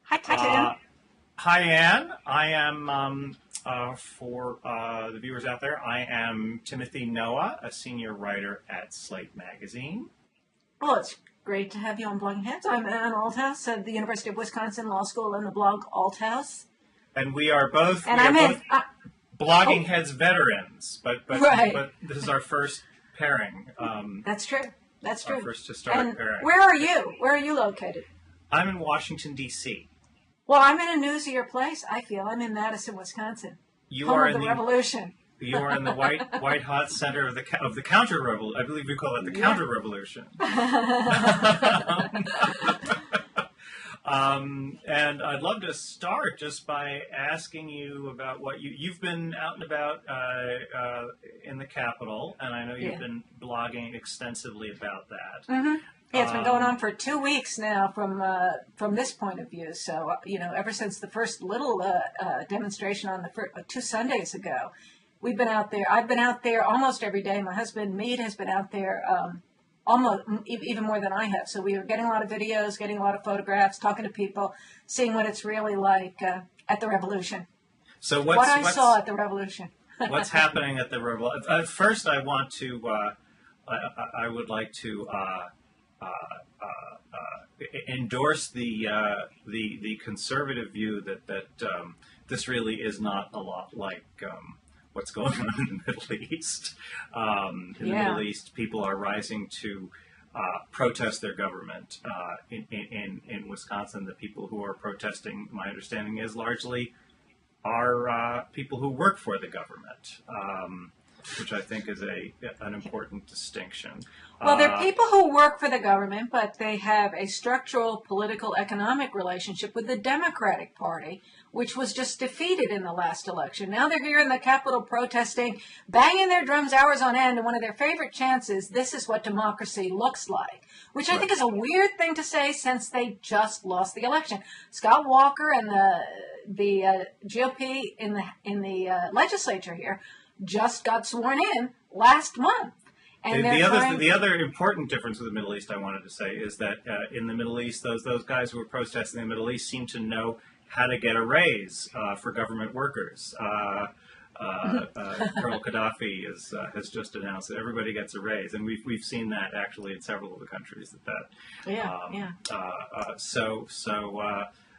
Hi, Tim. Hi, Anne. I am, for the viewers out there, I am Timothy Noah, a senior writer at Slate Magazine. Well, it's great to have you on Blogging Heads. I'm Ann Althouse at the University of Wisconsin Law School and the blog Althouse. And we are both, Blogging Heads veterans, but this is our first pairing. That's true. That's true. Our first historic pairing. Where are you? Where are you located? I'm in Washington, D.C. Well, I'm in a newsier place, I feel. I'm in Madison, Wisconsin. Home of the Revolution. You are in the white hot center of the counter revolution. I believe you call it the counter revolution. And I'd love to start just by asking you about what you've been out and about in the Capitol, and I know you've been blogging extensively about that. Mm-hmm. Yeah, it's been going on for 2 weeks now from this point of view. So, ever since the first little demonstration on the 2 Sundays ago, we've been out there. I've been out there almost every day. My husband, Meade, has been out there almost even more than I have. So we were getting a lot of videos, getting a lot of photographs, talking to people, seeing what it's really like at the Revolution. So what I saw at the Revolution. What's happening at the Revolution? First, I want to, I would like to endorse the conservative view that this really is not a lot like what's going on in the Middle East. In the Middle East, people are rising to protest their government. In Wisconsin, the people who are protesting, my understanding is, largely are people who work for the government. Which I think is an important distinction. Well, they're people who work for the government, but they have a structural political economic relationship with the Democratic Party, which was just defeated in the last election. Now they're here in the Capitol protesting, banging their drums hours on end, and one of their favorite chants is, "This is what democracy looks like," which I think is a weird thing to say since they just lost the election. Scott Walker and the GOP in the legislature here just got sworn in last month. And the other important difference with the Middle East I wanted to say is that in the Middle East, those guys who were protesting in the Middle East seem to know how to get a raise for government workers. Colonel Gaddafi has just announced that everybody gets a raise, and we've seen that actually in several of the countries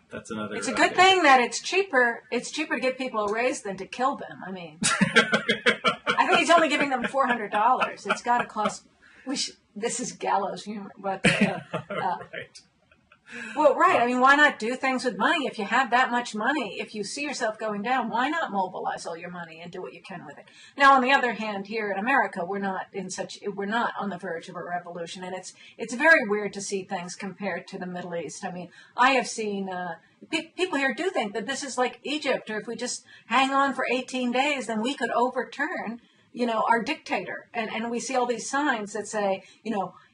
that's another. It's a good thing that it's cheaper. It's cheaper to give people a raise than to kill them. I mean, I think he's only giving them $400. It's got to cost. This is gallows humor, but right. Well, right. I mean, why not do things with money? If you have that much money, if you see yourself going down, why not mobilize all your money and do what you can with it? Now, on the other hand, here in America, we're not on the verge of a revolution, and it's very weird to see things compared to the Middle East. I mean, I have seen people here do think that this is like Egypt, or if we just hang on for 18 days, then we could overturn, our dictator. And we see all these signs that say,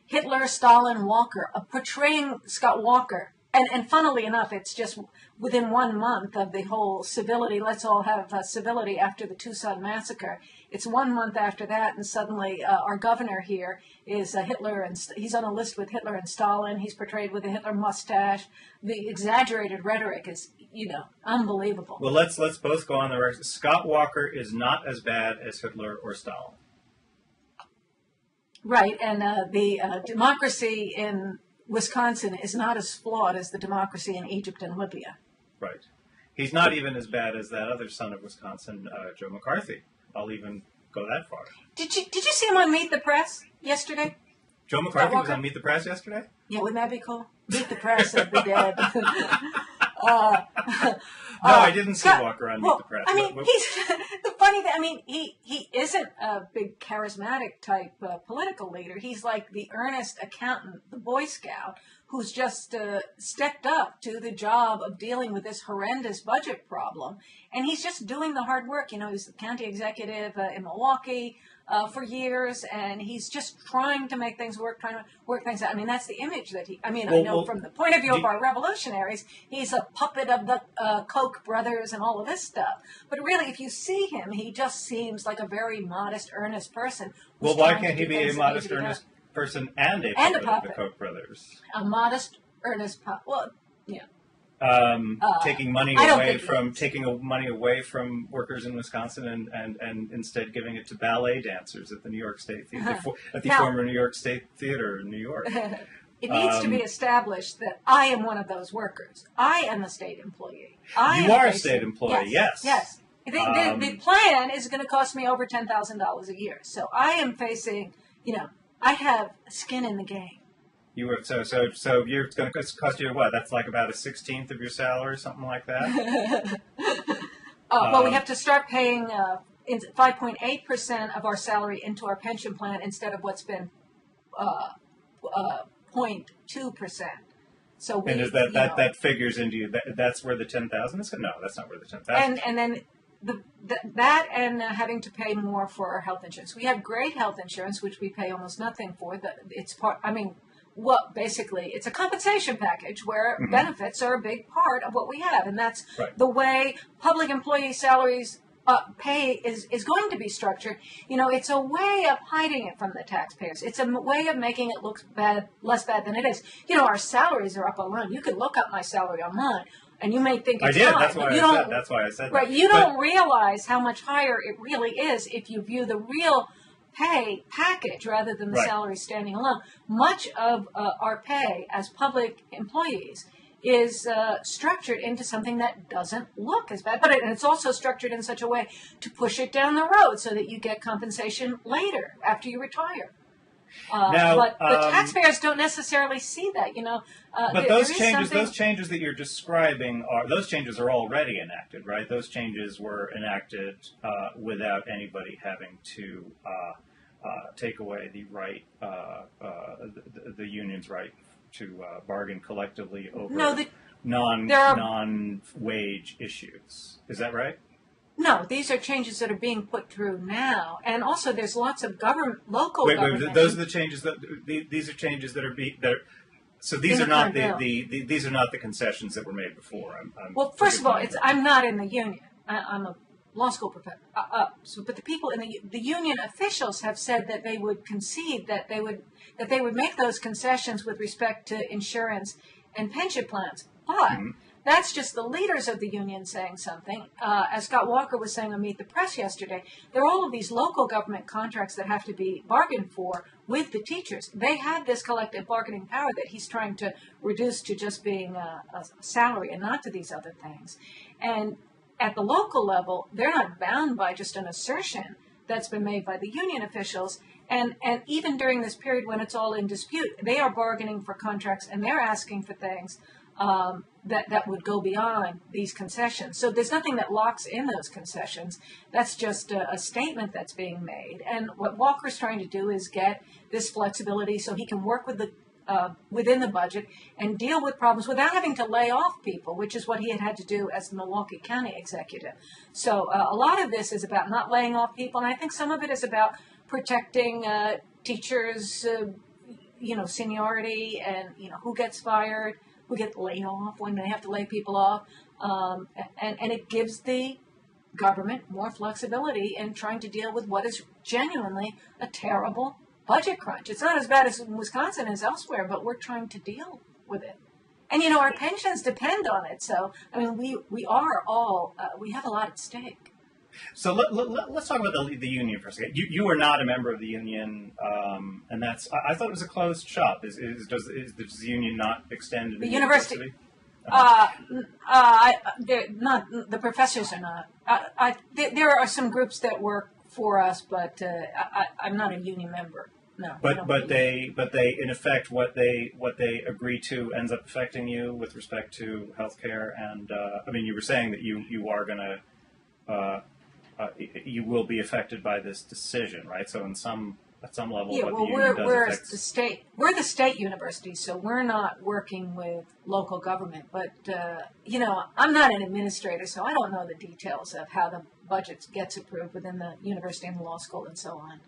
Hitler, Stalin, Walker, portraying Scott Walker. And funnily enough, it's just within 1 month of the whole civility, let's all have civility after the Tucson massacre. It's 1 month after that, and suddenly our governor here is Hitler, and he's on a list with Hitler and Stalin. He's portrayed with a Hitler mustache. The exaggerated rhetoric is, unbelievable. Well, let's both go on the record. Scott Walker is not as bad as Hitler or Stalin. Right, and the democracy in Wisconsin is not as flawed as the democracy in Egypt and Libya. Right. He's not even as bad as that other son of Wisconsin, Joe McCarthy. I'll even go that far. Did you see him on Meet the Press yesterday? Joe McCarthy was on Meet the Press yesterday? Yeah, wouldn't that be cool? Meet the Press and be dead. No, I didn't see Walker on Meet the Press. I mean, he's the funny thing. I mean, he isn't a big charismatic type political leader. He's like the earnest accountant, the Boy Scout, who's just stepped up to the job of dealing with this horrendous budget problem, and he's just doing the hard work. He's the county executive in Milwaukee for years, and he's just trying to make things work, trying to work things out. I mean, that's the image that I know from the point of view of our revolutionaries, he's a puppet of the Koch brothers and all of this stuff. But really, if you see him, he just seems like a very modest, earnest person. Well, why can't he be a modest, earnest person and a puppet of the Koch brothers? A modest, earnest puppet. Well, yeah. taking money away from workers in Wisconsin and instead giving it to ballet dancers at the New York State Theater, at the former New York State Theater in New York. It needs to be established that I am one of those workers. I am a state employee. You are a state employee, yes. Yes. The plan is going to cost me over $10,000 a year. So I am facing, I have skin in the game. You were so you're going to cost you what? That's like about a 16th of your salary, something like that. Well, we have to start paying 5.8% of our salary into our pension plan instead of what's been 0.2%. So and is that figures into you? That's where the 10,000 is? No, that's not where the 10,000. And then that and having to pay more for our health insurance. We have great health insurance, which we pay almost nothing for. Basically, it's a compensation package where benefits are a big part of what we have, and that's the way public employee salaries pay is going to be structured. It's a way of hiding it from the taxpayers. It's a way of making it look less bad than it is. Our salaries are up online. You can look up my salary online, and you may think it's high. That's why I said right. That. You don't realize how much higher it really is if you view the real pay package rather than the salary standing alone. Much of our pay as public employees is structured into something that doesn't look as bad, and it's also structured in such a way to push it down the road so that you get compensation later after you retire. But the taxpayers don't necessarily see that, But those changes that you're describing those changes are already enacted, right? Those changes were enacted without anybody having to take away the right, the union's right to bargain collectively over non-wage issues. Is that right? No, these are changes that are being put through now, and also there's lots of local government. Wait, those are the changes these are changes that are So these are not these are not the concessions that were made before. Well, first of all, I'm not in the union. I'm a law school professor. But the people in the union officials have said that they would concede that they would make those concessions with respect to insurance and pension plans. But that's just the leaders of the union saying something. As Scott Walker was saying on Meet the Press yesterday, there are all of these local government contracts that have to be bargained for with the teachers. They have this collective bargaining power that he's trying to reduce to just being a salary and not to these other things. And at the local level, they're not bound by just an assertion that's been made by the union officials. And even during this period when it's all in dispute, they are bargaining for contracts and they're asking for things that would go beyond these concessions. So there's nothing that locks in those concessions. That's just a statement that's being made. And what Walker's trying to do is get this flexibility so he can work with within the budget and deal with problems without having to lay off people, which is what he had to do as the Milwaukee County executive. So a lot of this is about not laying off people, and I think some of it is about protecting teachers, seniority, and who gets fired, who get laid off when they have to lay people off, and it gives the government more flexibility in trying to deal with what is genuinely a terrible budget crunch. It's not as bad as in Wisconsin as elsewhere, but we're trying to deal with it. And our pensions depend on it. So we are all we have a lot at stake. So let's talk about the union for a second. You are not a member of the union, and that's I thought it was a closed shop. Does the union not extend to the university? The professors are not. There are some groups that work for us, but I'm not a union member. No. But they in effect what they agree to ends up affecting you with respect to healthcare, and you were saying that you are going to you will be affected by this decision, right? So at some level, we're the state university, so we're not working with local government. But I'm not an administrator, so I don't know the details of how the budget gets approved within the university and the law school and so on.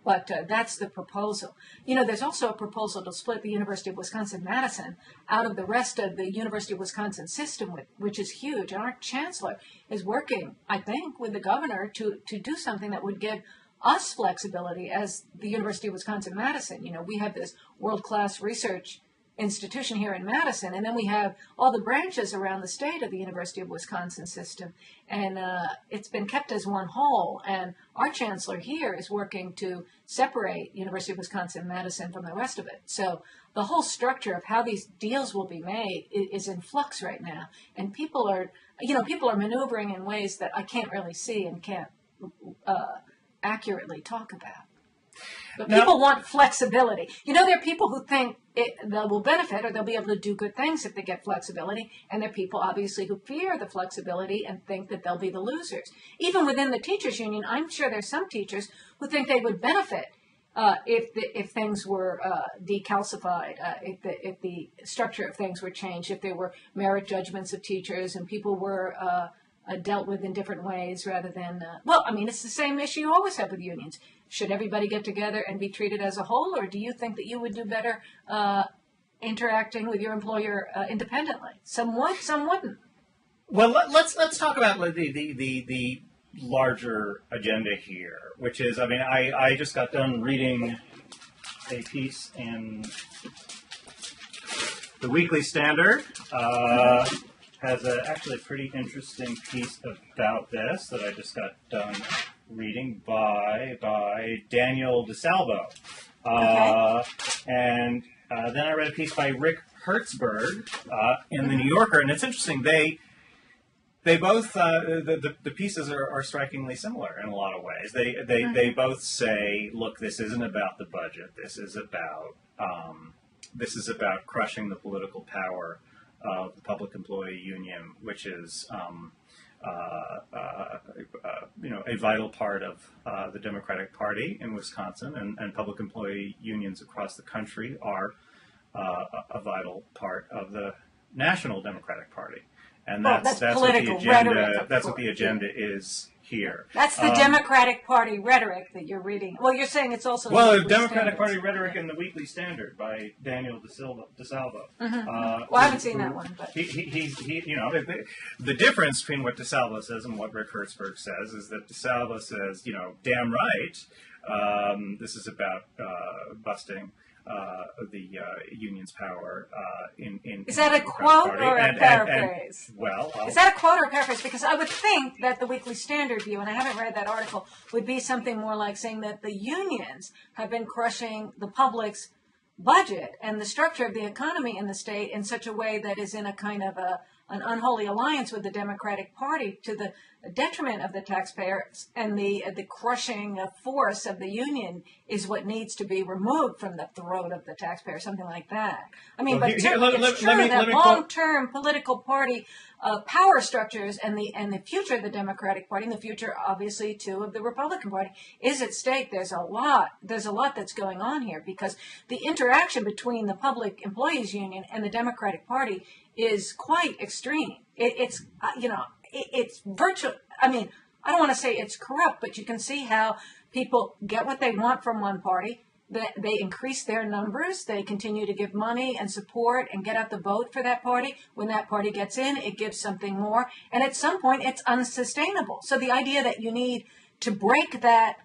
But that's the proposal. There's also a proposal to split the University of Wisconsin-Madison out of the rest of the University of Wisconsin system, which is huge. And our chancellor is working, I think, with the governor to do something that would give us flexibility as the University of Wisconsin-Madison. We have this world-class research institution here in Madison. And then we have all the branches around the state of the University of Wisconsin system. And it's been kept as one whole. And our chancellor here is working to separate University of Wisconsin-Madison from the rest of it. So the whole structure of how these deals will be made is in flux right now. And people are maneuvering in ways that I can't really see and can't accurately talk about. But people want flexibility. There are people who think they will benefit or they'll be able to do good things if they get flexibility. And there are people, obviously, who fear the flexibility and think that they'll be the losers. Even within the teachers' union, I'm sure there's some teachers who think they would benefit if things were decalcified, if the structure of things were changed, if there were merit judgments of teachers and people were dealt with in different ways rather than, it's the same issue you always have with unions. Should everybody get together and be treated as a whole, or do you think that you would do better interacting with your employer independently? Some would, some wouldn't. Well, let's talk about the larger agenda here, which is, I just got done reading a piece in the Weekly Standard. Has actually a pretty interesting piece about this that I just got done reading by Daniel DeSalvo. And then I read a piece by Rick Hertzberg in the New Yorker, and it's interesting. They both the pieces are strikingly similar in a lot of ways. They both say, look, this isn't about the budget. This is about crushing the political power of the public employee union, which is a vital part of the Democratic Party in Wisconsin, and public employee unions across the country are a vital part of the National Democratic Party. And that's what the agenda. Rhetoric, that's what the agenda is here. That's the Democratic Party rhetoric that you're reading. Well, you're saying it's also the Democratic Party rhetoric in the Weekly Standard by Daniel DeSalvo. Well, I haven't seen that one, but the difference between what DeSalvo says and what Rick Hertzberg says is that DeSalvo says, damn right, this is about busting the union's power in Is that a quote or a paraphrase? Is that a quote or a paraphrase? Because I would think that the Weekly Standard view, and I haven't read that article, would be something more like saying that the unions have been crushing the public's budget and the structure of the economy in the state in such a way that is in a kind of an unholy alliance with the Democratic Party to the detriment of the taxpayers, and the crushing force of the union is what needs to be removed from the throat of the taxpayer, something like that. It's true that long-term political party power structures and the future of the Democratic Party and the future, obviously, too, of the Republican Party is at stake. There's a lot that's going on here because the interaction between the Public Employees Union and the Democratic Party is quite extreme. It's virtual. I don't want to say it's corrupt, but you can see how people get what they want from one party. They increase their numbers. They continue to give money and support and get out the vote for that party. When that party gets in, it gives something more. And at some point, it's unsustainable. So the idea that you need to break that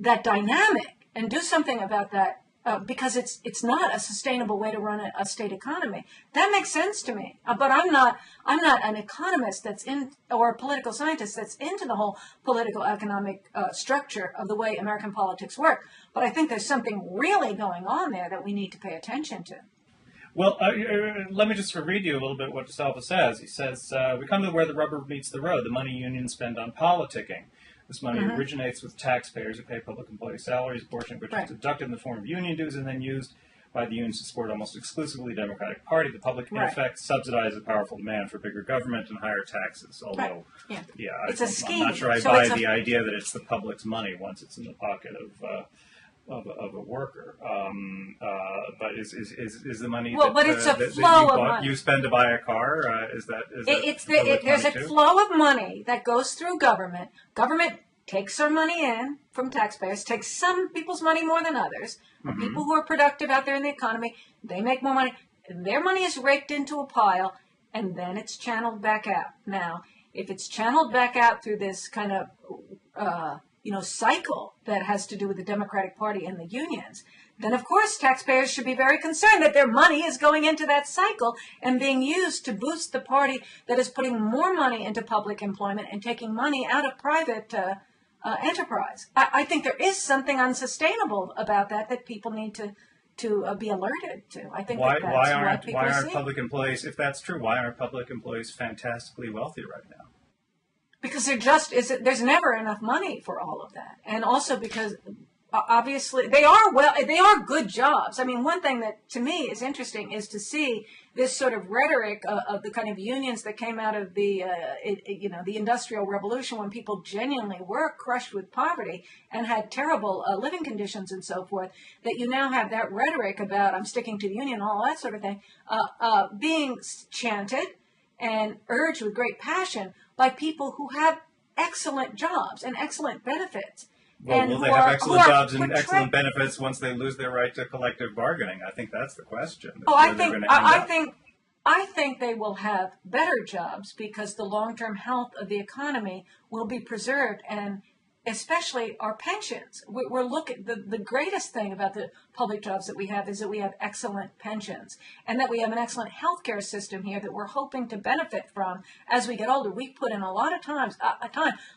dynamic and do something about that, because it's not a sustainable way to run a state economy. That makes sense to me. But I'm not an economist or a political scientist that's into the whole political economic structure of the way American politics work. But I think there's something really going on there that we need to pay attention to. Well, let me just read you a little bit what DeSalvo says. He says, we come to where the rubber meets the road, the money unions spend on politicking. This money originates with taxpayers who pay public employee salaries, a portion of which is deducted in the form of union dues and then used by the unions to support almost exclusively the Democratic Party. The public, in effect, subsidizes a powerful demand for bigger government and higher taxes. Although, it's a scheme. I'm not sure I buy the idea that it's the public's money once it's in the pocket of a worker. But is the money you spend to buy a car? There's a flow of money that goes through government. Government takes our money in from taxpayers, takes some people's money more than others. People who are productive out there in the economy, they make more money. Their money is raked into a pile, and then it's channeled back out. Now, if it's channeled back out through this kind of cycle that has to do with the Democratic Party and the unions, then of course taxpayers should be very concerned that their money is going into that cycle and being used to boost the party that is putting more money into public employment and taking money out of private enterprise. I think there is something unsustainable about that people need to be alerted to. I think why aren't public employees, if that's true, why aren't public employees fantastically wealthy right now? Because there's never enough money for all of that, and also because obviously they are good jobs. I mean, one thing that to me is interesting is to see this sort of rhetoric of the kind of unions that came out of the the Industrial Revolution, when people genuinely were crushed with poverty and had terrible living conditions and so forth. That you now have that rhetoric about I'm sticking to the union, all that sort of thing, being chanted and urged with great passion by people who have excellent jobs and excellent benefits. Well, will they have excellent jobs and excellent benefits once they lose their right to collective bargaining? I think that's the question. Oh, I think they will have better jobs because the long-term health of the economy will be preserved, and especially our pensions. We're looking. The greatest thing about the public jobs that we have is that we have excellent pensions, and that we have an excellent healthcare system here that we're hoping to benefit from as we get older. We put in a lot of time.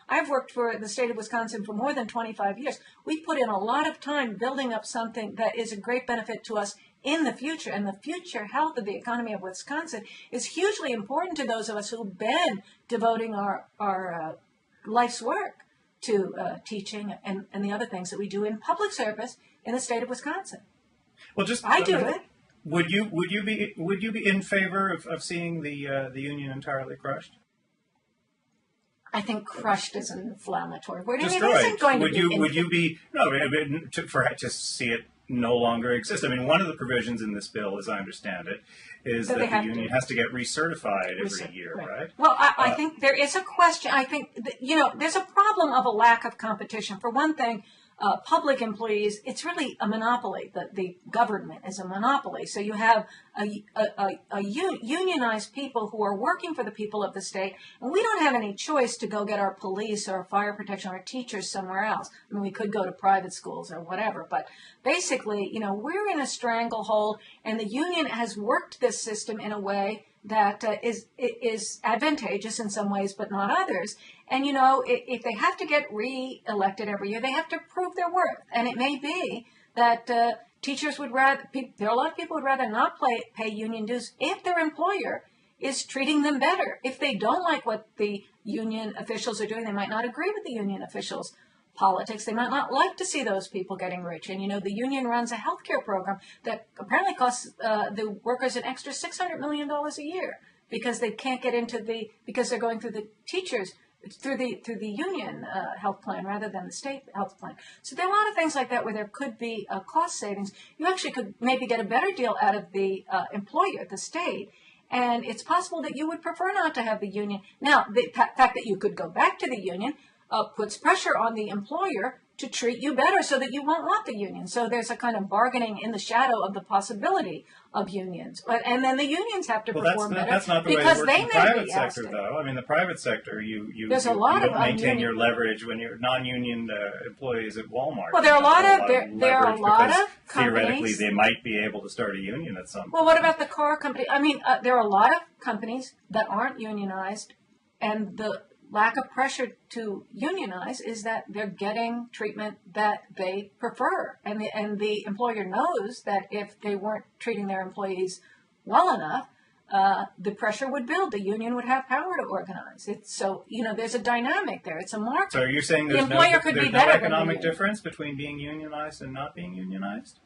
I've worked for the state of Wisconsin for more than 25 years. We put in a lot of time building up something that is a great benefit to us in the future, and the future health of the economy of Wisconsin is hugely important to those of us who've been devoting our life's work to teaching and the other things that we do in public service in the state of Wisconsin. Well, I do it. Would you be in favor of seeing the union entirely crushed? I think crushed is an inflammatory word. Destroyed. Would you be to see it no longer exist? I mean, one of the provisions in this bill, as I understand it, is that the union has to get recertified every year, right? Well, I think there is a question. I think there's a problem of a lack of competition. For one thing, public employees, it's really a monopoly. The government is a monopoly. So you have unionized people who are working for the people of the state, and we don't have any choice to go get our police or our fire protection or our teachers somewhere else. I mean, we could go to private schools or whatever, but basically, we're in a stranglehold, and the union has worked this system in a way that is advantageous in some ways, but not others. And, if they have to get re-elected every year, they have to prove their worth. And it may be that teachers would rather, there are a lot of people who would rather not pay union dues if their employer is treating them better. If they don't like what the union officials are doing, they might not agree with the union officials' politics. They might not like to see those people getting rich. And, the union runs a healthcare program that apparently costs the workers an extra $600 million a year because they can't get because they're going through the teachers, through the union health plan rather than the state health plan. So there are a lot of things like that where there could be cost savings. You actually could maybe get a better deal out of the employer, the state, and it's possible that you would prefer not to have the union. Now, the fact that you could go back to the union puts pressure on the employer to treat you better so that you won't want the union. So there's a kind of bargaining in the shadow of the possibility of unions. And then the unions have to perform better. That's not the way it works in the private sector, though. I mean, the private sector, you don't maintain your leverage when you're non-union employees at Walmart. Well, there are a lot of companies. Theoretically, they might be able to start a union at some point. Well, what about the car company? I mean, there are a lot of companies that aren't unionized, and the lack of pressure to unionize is that they're getting treatment that they prefer. And the employer knows that if they weren't treating their employees well enough, the pressure would build. The union would have power to organize. There's a dynamic there. It's a market. So are you saying there's no economic difference between being unionized and not being unionized?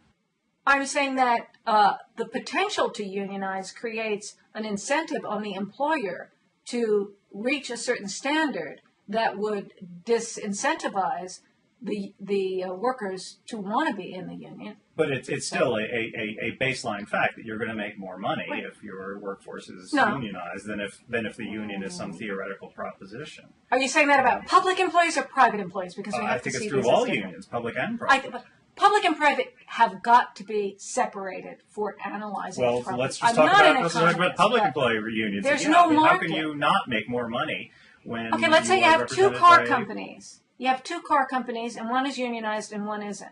I'm saying that the potential to unionize creates an incentive on the employer to reach a certain standard that would disincentivize the workers to want to be in the union. But it's still a baseline fact that you're going to make more money if your workforce is unionized than if the union is some theoretical proposition. Are you saying that about public employees or private employees? Because I think it's true of all unions, public and private. Public and private have got to be separated for analyzing. Well, let's just talk about public employee unions. There's no market. How can you not make more money when? Okay, let's say you have two car companies. You have two car companies, and one is unionized and one isn't.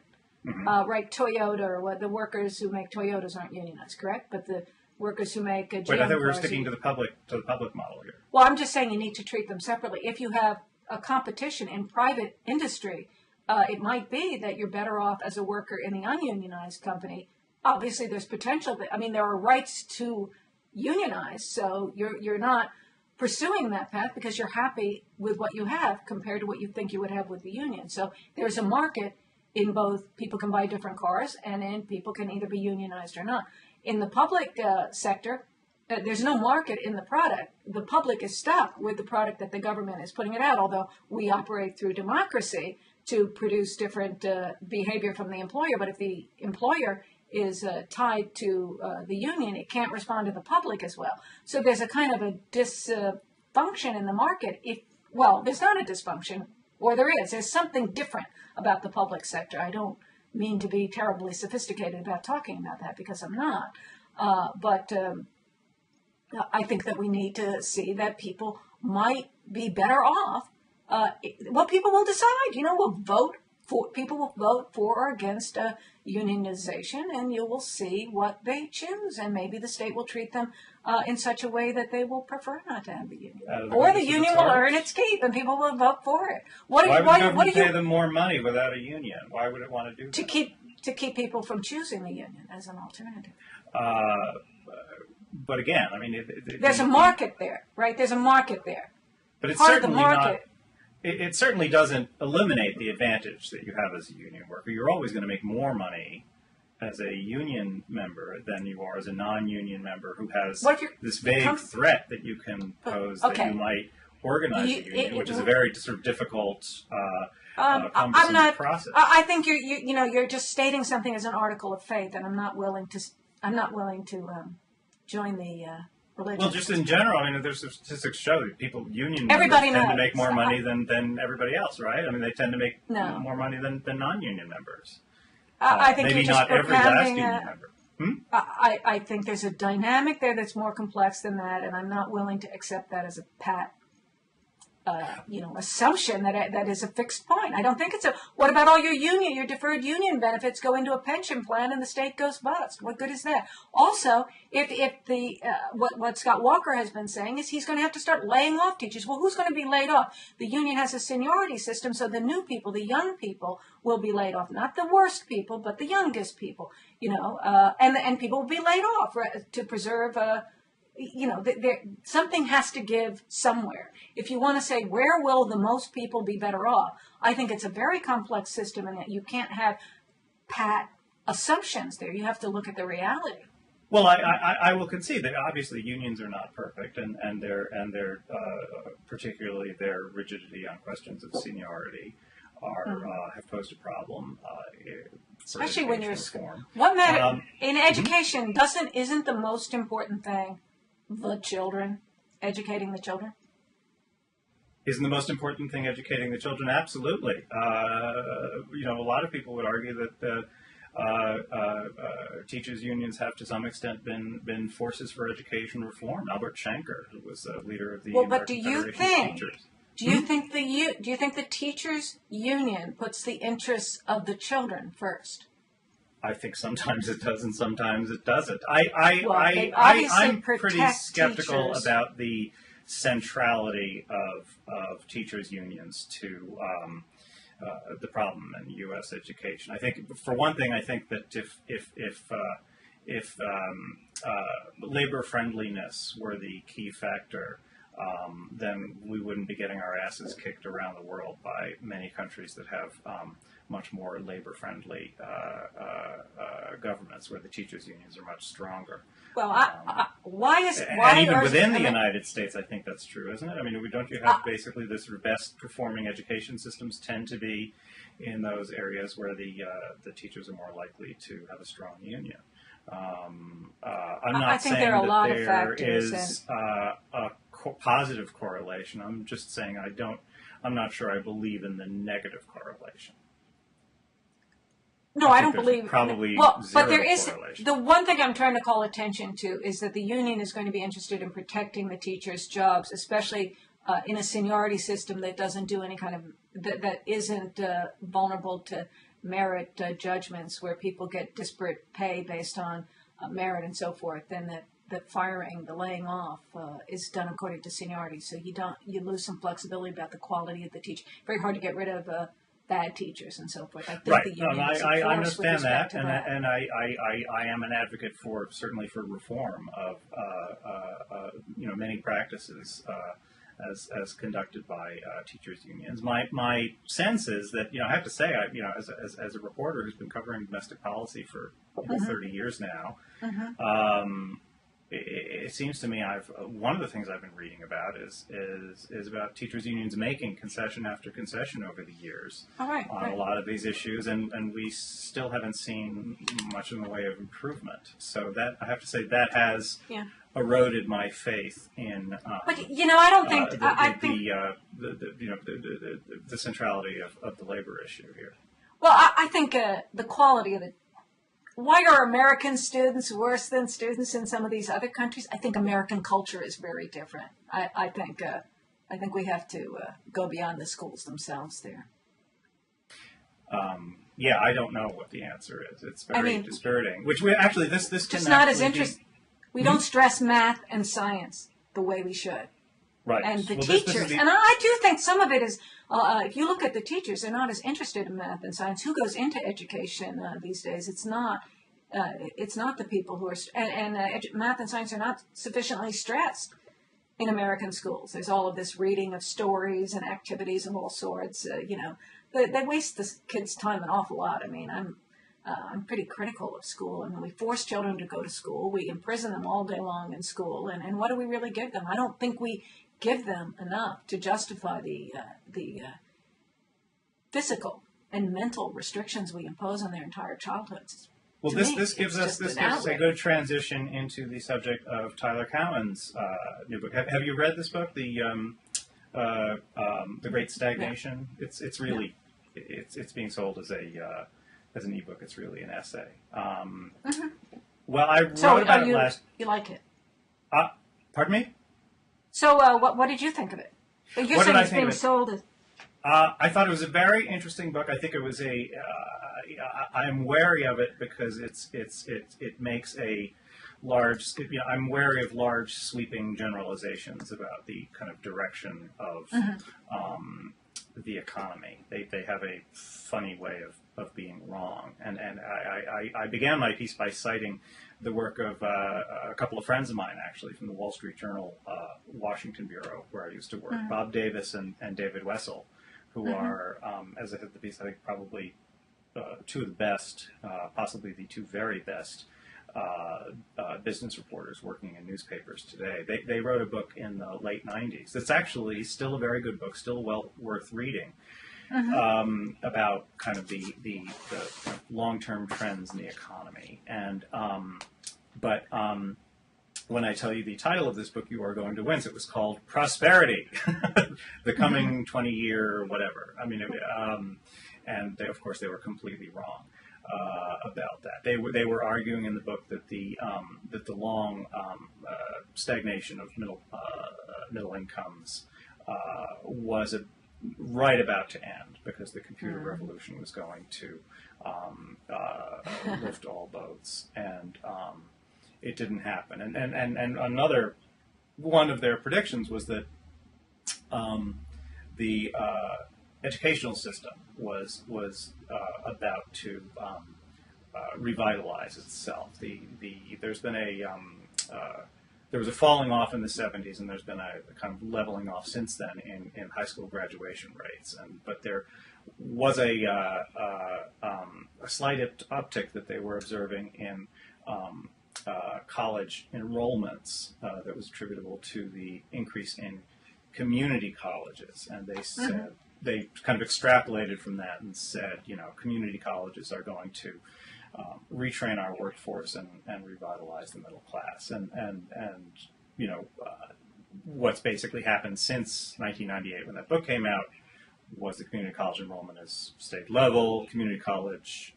right? Toyota, or what, the workers who make Toyotas aren't unionized, correct? But the workers who make GM Wait, I thought we were cars sticking to the public model here. Well, I'm just saying you need to treat them separately. If you have a competition in private industry, it might be that you're better off as a worker in the ununionized company. Obviously, there's potential. I mean, there are rights to unionize, so you're not pursuing that path because you're happy with what you have compared to what you think you would have with the union. So there's a market in both people can buy different cars and in people can either be unionized or not. In the public sector, there's no market in the product. The public is stuck with the product that the government is putting it out, although we operate through democracy to produce different behavior from the employer. But if the employer is tied to the union, it can't respond to the public as well. So there's a kind of a dysfunction in the market. Well, there's not a dysfunction, or there is. There's something different about the public sector. I don't mean to be terribly sophisticated about talking about that because I'm not. But I think that we need to see that people might be better off. Well, people will decide. People will vote for or against unionization, and you will see what they choose. And maybe the state will treat them in such a way that they will prefer not to have the union, or the union will earn its keep, and people will vote for it. Why would the government pay them more money without a union? Why would it want to do that? To keep people from choosing the union as an alternative. But again, I mean, there's a market there, right? There's a market there. But it's certainly not. It certainly doesn't eliminate the advantage that you have as a union worker. You're always going to make more money as a union member than you are as a non-union member who has this vague threat that you can pose that you might organize a union, which is a very sort of difficult, cumbersome process. I think you're just stating something as an article of faith, and I'm not willing to join the religion. Well, just in general, I mean, there's statistics show that union members tend to make more money than everybody else, right? I mean, they tend to make more money than non-union members. I think maybe not every last union member. I think there's a dynamic there that's more complex than that, and I'm not willing to accept that as a pat assumption that is a fixed point. I don't think it's what about all your deferred union benefits go into a pension plan and the state goes bust? What good is that? Also, if what Scott Walker has been saying is he's going to have to start laying off teachers. Well, who's going to be laid off? The union has a seniority system, so the new people, the young people, will be laid off. Not the worst people, but the youngest people, and people will be laid off to preserve something has to give somewhere. If you want to say where will the most people be better off, I think it's a very complex system, and that you can't have pat assumptions there. You have to look at the reality. Well, I will concede that obviously unions are not perfect, and their particularly their rigidity on questions of seniority have posed a problem. Especially when you're what matter in education isn't the most important thing the children, educating the children? Isn't the most important thing educating the children? Absolutely. A lot of people would argue that teachers' unions have to some extent been forces for education reform. Albert Shanker, who was the leader of the American Federation of Teachers. Do you think the teachers' union puts the interests of the children first? I think sometimes it does and sometimes it doesn't. I'm pretty skeptical about the centrality of teachers' unions to the problem in U.S. education. I think, for one thing, I think that if labor friendliness were the key factor, then we wouldn't be getting our asses kicked around the world by many countries that have much more labor-friendly governments, where the teachers' unions are much stronger. Well, why even within the United States, I think that's true, isn't it? I mean, don't you have basically the sort of best-performing education systems tend to be in those areas where the teachers are more likely to have a strong union? I'm not saying there are a lot of factors is a positive correlation. I'm just saying I'm not sure I believe in the negative correlation. No, I don't believe. Probably but there is the one thing I'm trying to call attention to is that the union is going to be interested in protecting the teachers' jobs, especially in a seniority system that doesn't do any kind of that isn't vulnerable to merit judgments where people get disparate pay based on merit and so forth, then the firing, the laying off, is done according to seniority. So you lose some flexibility about the quality of the teaching. Very hard to get rid of bad teachers and so forth. I think right. the union I understand that, and I am an advocate certainly for reform of many practices as conducted by teachers unions. My sense is that I have to say as a reporter who's been covering domestic policy for 30 years now. It seems to me one of the things I've been reading about is about teachers unions making concession after concession over the years on a lot of these issues, and we still haven't seen much in the way of improvement. So that I have to say that has eroded my faith in. But I don't think the centrality of the labor issue here. Well, I think the quality of the. Why are American students worse than students in some of these other countries? I think American culture is very different. I think we have to go beyond the schools themselves there. I don't know what the answer is. It's very dispiriting. Which this just not as interesting. We don't stress math and science the way we should. Right. And the teachers, and I do think some of it is, if you look at the teachers, they're not as interested in math and science. Who goes into education these days? It's not the people who are, math and science are not sufficiently stressed in American schools. There's all of this reading of stories and activities of all sorts. They waste the kids' time an awful lot. I mean, I'm pretty critical of school. I mean, we force children to go to school. We imprison them all day long in school. And what do we really give them? I don't think we give them enough to justify the physical and mental restrictions we impose on their entire childhoods. Well, this gives us a good transition into the subject of Tyler Cowen's new book. Have you read this book, The Great Stagnation? No. It's really it's being sold as an ebook. It's really an essay. Well, I wrote about it last. You like it? Pardon me? So, what did you think of it? You're saying it's being sold as. I thought it was a very interesting book. I think it was I'm wary of it because it makes a large. I'm wary of large sweeping generalizations about the kind of direction of the economy. They have a funny way of being wrong, and I began my piece by citing the work of a couple of friends of mine, actually, from the Wall Street Journal Washington Bureau, where I used to work, Bob Davis and David Wessel, who are, as I said the piece, I think probably two of the best, possibly the two very best business reporters working in newspapers today. They wrote a book in the late 90s. It's actually still a very good book, still well worth reading, about kind of the kind of long-term trends in the economy. And when I tell you the title of this book, you are going to wince. It was called Prosperity, the coming 20-year whatever. I mean, and of course they were completely wrong about that. They were arguing in the book that the long stagnation of middle incomes was right about to end because the computer revolution was going to lift all boats, and it didn't happen. And another one of their predictions was that the educational system was about to revitalize itself. There's been there was a falling off in the 70s, and there's been a kind of leveling off since then in high school graduation rates. But there was a slight uptick that they were observing in college enrollments that was attributable to the increase in community colleges, and they said they kind of extrapolated from that and said, community colleges are going to retrain our workforce and revitalize the middle class, and what's basically happened since 1998 when that book came out was the community college enrollment has stayed level. Community college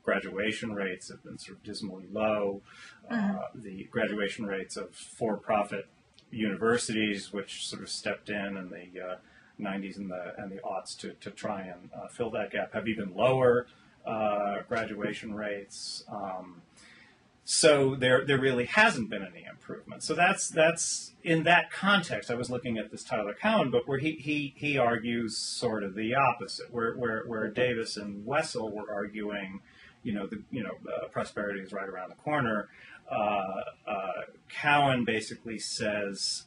graduation rates have been sort of dismally low. The graduation rates of for-profit universities, which sort of stepped in the 90s and the aughts to try and fill that gap, have even lower. graduation rates. So there really hasn't been any improvement. So that's in that context. I was looking at this Tyler Cowen book where he argues sort of the opposite, where Davis and Wessel were arguing, prosperity is right around the corner. Cowen basically says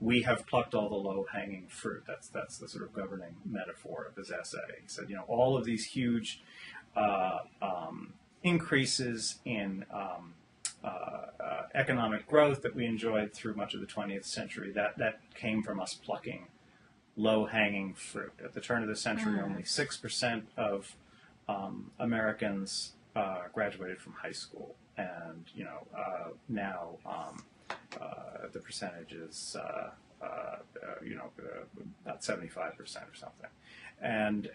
we have plucked all the low-hanging fruit. That's the sort of governing metaphor of his essay. He said, all of these huge increases in economic growth that we enjoyed through much of the 20th century, that came from us plucking low-hanging fruit. At the turn of the century, only 6% of Americans graduated from high school, and now the percentage is about 75% or something, and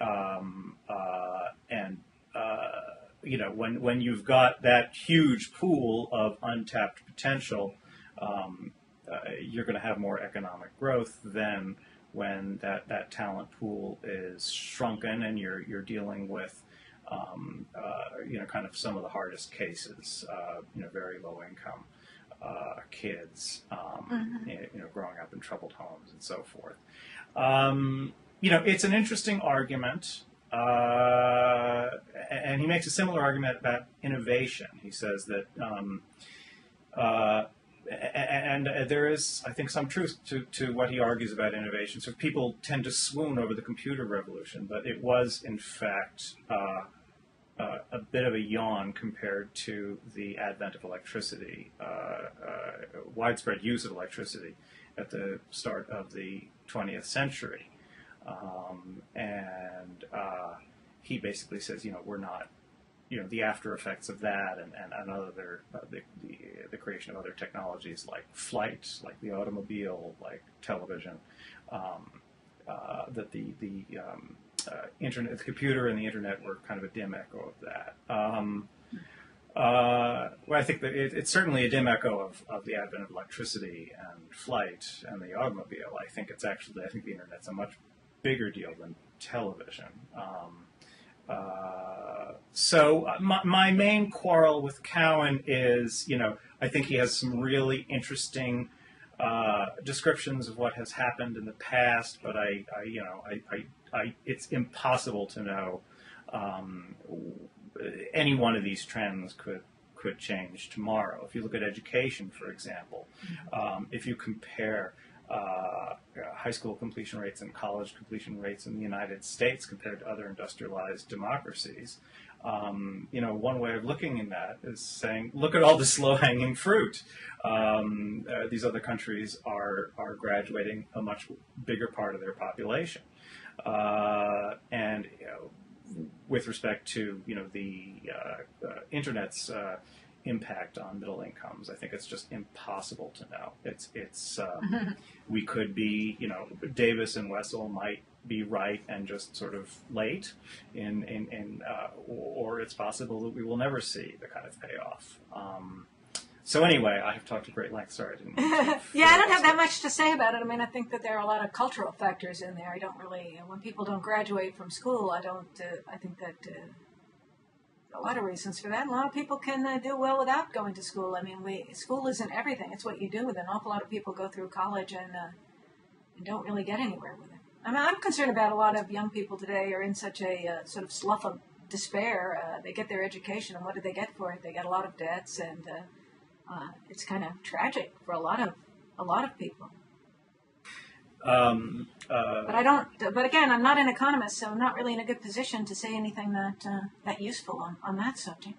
when you've got that huge pool of untapped potential, you're going to have more economic growth than when that talent pool is shrunken and you're dealing with kind of some of the hardest cases, very low income kids, growing up in troubled homes and so forth. It's an interesting argument. And he makes a similar argument about innovation. He says that, and there is, I think, some truth to what he argues about innovation. So people tend to swoon over the computer revolution, but it was, in fact, a bit of a yawn compared to the advent of electricity, widespread use of electricity at the start of the 20th century. He basically says, we're not, the after effects of that and other, the creation of other technologies like flight, like the automobile, like television, that the internet, the computer and the internet were kind of a dim echo of that. Well, I think that it's certainly a dim echo of the advent of electricity and flight and the automobile. I think the internet's a much bigger deal than television. So my main quarrel with Cowen is, I think he has some really interesting descriptions of what has happened in the past, but it's impossible to know any one of these trends could change tomorrow. If you look at education, for example, if you compare high school completion rates and college completion rates in the United States compared to other industrialized democracies, one way of looking at that is saying, look at all this low-hanging fruit. These other countries are graduating a much bigger part of their population. And with respect to, the Internet's impact on middle incomes, I think it's just impossible to know. We could be, Davis and Wessel might be right and just sort of late or it's possible that we will never see the kind of payoff. So anyway, I have talked at great length. Sorry, I didn't. Yeah, I don't have that much to say about it. I mean, I think that there are a lot of cultural factors in there. I don't really, when people don't graduate from school, I think that a lot of reasons for that. A lot of people can do well without going to school. I mean, school isn't everything. It's what you do with it. An awful lot of people go through college and don't really get anywhere with it. I mean, I'm concerned about a lot of young people today are in such a sort of slough of despair. They get their education, and what do they get for it? They get a lot of debts, and it's kind of tragic for a lot of people. But I don't. But again, I'm not an economist, so I'm not really in a good position to say anything that useful on that subject.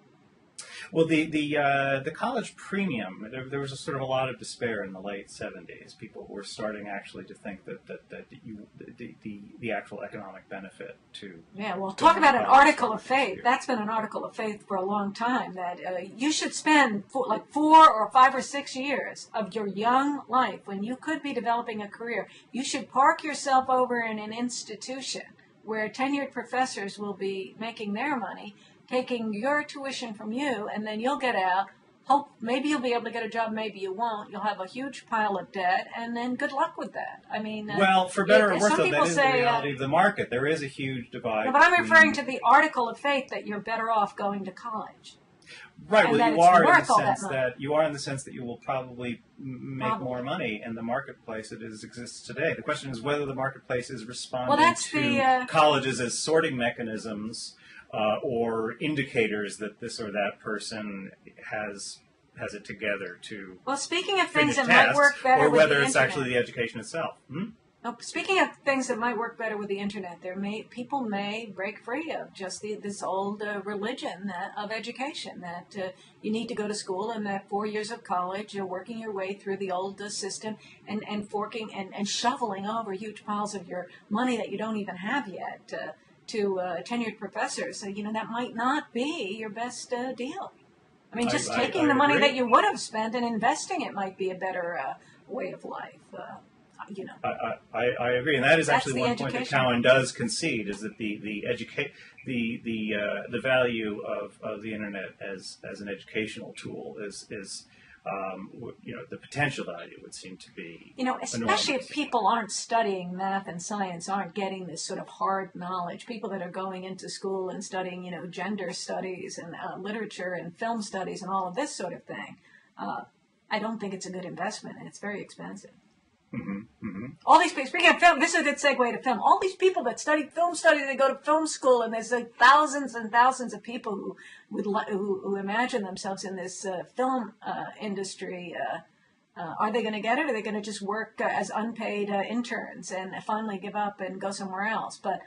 Well, the college premium, there was a sort of a lot of despair in the late 70s. People were starting actually to think that the actual economic benefit to... Yeah, well, talk about an article of faith. That's been an article of faith for a long time, that you should spend 4 or 5 or 6 years of your young life, when you could be developing a career, you should park yourself over in an institution where tenured professors will be making their money, taking your tuition from you, and then you'll get out hope maybe you'll be able to get a job, maybe you won't. You'll have a huge pile of debt, and then good luck with that. I mean, well, for better or worse, some though, people that is say, the reality of the market. There is a huge divide. No, but I'm between... referring to the article of faith that you're better off going to college. Right. And well, that you it's are in worth the all that sense money. that you are in the sense that you will probably make Probably. more money in the marketplace that exists today. The question is whether the marketplace is responding Well, that's to the, colleges as sorting mechanisms or indicators that this or that person has it together to. Well, speaking of take things a that might test, work better or with whether the it's internet. actually the education itself. Oh, speaking of things that might work better with the internet, people may break free of just this old religion of education that you need to go to school and that 4 years of college, you're working your way through the old system and forking and shoveling over huge piles of your money that you don't even have yet to tenured professors. So, that might not be your best deal. I mean, just taking the money agree. that you would have spent and investing it might be a better way of life. I agree, and that is actually one point that education. Cowen does concede is that the value of the internet as an educational tool is the potential value would seem to be especially enormous. if people aren't studying math and science, aren't getting this sort of hard knowledge. People that are going into school and studying gender studies and literature and film studies and all of this sort of thing. I don't think it's a good investment, and it's very expensive. All these people, speaking of film, this is a good segue to film. All these people that study film studies, they go to film school, and there's thousands and thousands of people who imagine themselves in this film industry. Are they going to get it? Or are they going to just work as unpaid interns and finally give up and go somewhere else? But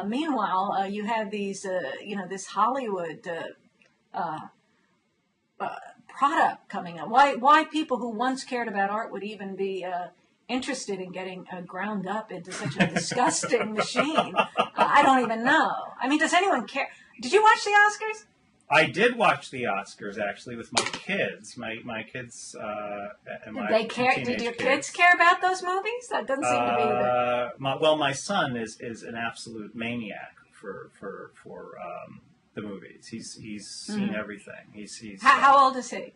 meanwhile, you have these, this Hollywood product coming up. Why people who once cared about art would even be interested in getting ground up into such a disgusting machine? I don't even know. I mean, does anyone care? Did you watch the Oscars? I did watch the Oscars actually with my kids. My kids and my Did they care? teenage Did your kids care about those movies? That doesn't seem to be the... my son is an absolute maniac for the movies. He's seen everything. He's How old is he?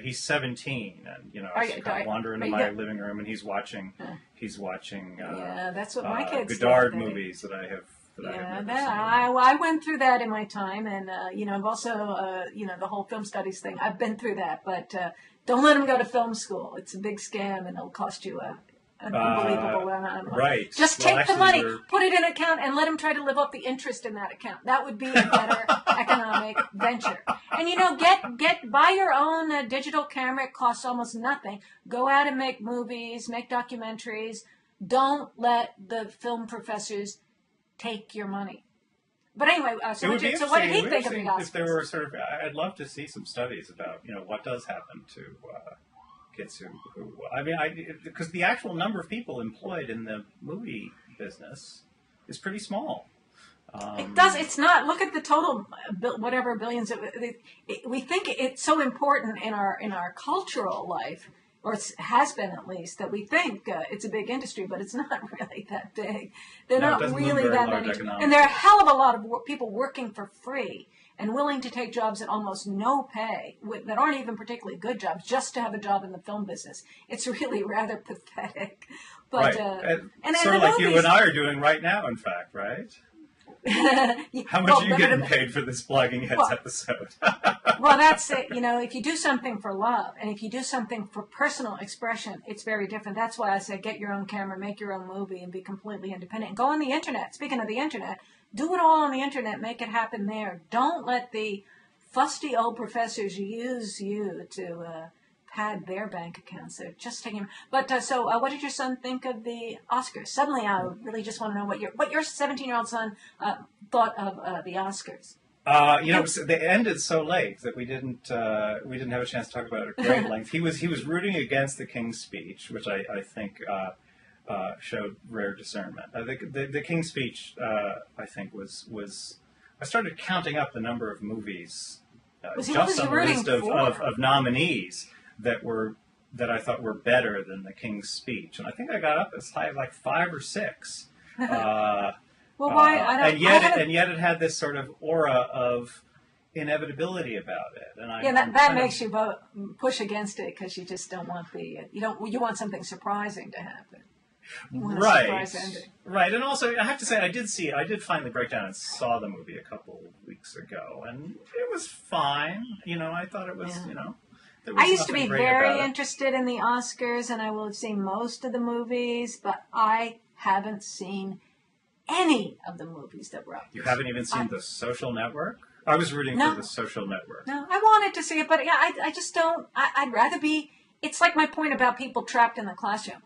He's 17, and I wander into my living room, and he's watching. Yeah, that's what my kids Godard did. movies that I have. I went through that in my time, and I've also the whole film studies thing. I've been through that, but don't let them go to film school. It's a big scam, and it'll cost you an unbelievable amount of money. Right. Just take the money, put it in an account, and let them try to live up the interest in that account. That would be a better economic venture. And buy your own digital camera. It costs almost nothing. Go out and make movies, make documentaries. Don't let the film professors take your money. But anyway, so what did he think of the Oscars? If there were I'd love to see some studies about what does happen to kids who because the actual number of people employed in the movie business is pretty small. It does. It's not. Look at the total, whatever billions. We think it's so important in our cultural life, or it has been at least, that we think it's a big industry, but it's not really that big. They're not really that many, and there are a hell of a lot of people working for free and willing to take jobs at almost no pay that aren't even particularly good jobs just to have a job in the film business. It's really rather pathetic. But right. And sort of like you and I are doing right now, in fact, right? How much are you getting paid for this Blogging Heads episode? Well, that's it. If you do something for love and if you do something for personal expression, it's very different. That's why I say get your own camera, make your own movie, and be completely independent. And go on the internet. Speaking of the internet, do it all on the internet. Make it happen there. Don't let the fusty old professors use you to pad their bank accounts. They're just taking. But so, what did your son think of the Oscars? Suddenly, I really just want to know what your 17-year-old son thought of the Oscars. They ended so late that we didn't have a chance to talk about it at great length. He was rooting against the King's Speech, which I think showed rare discernment. I think the King's Speech I think was. I started counting up the number of movies just on the list of nominees that I thought were better than the King's Speech, and I think I got up as high as like 5 or 6. Well, why? And yet it had this sort of aura of, inevitability about it. And that makes you push against it because you just don't want you want something surprising to happen. You want a surprise ending. Right. And also, I have to say, I did finally break down and saw the movie a couple of weeks ago, and it was fine. I thought it was, I used to be very interested in the Oscars, and I will have seen most of the movies, but I haven't seen any of the movies that were up. You haven't even seen The Social Network? I was rooting for The Social Network. No, I wanted to see it, but I just don't. I'd rather be. It's like my point about people trapped in the classroom.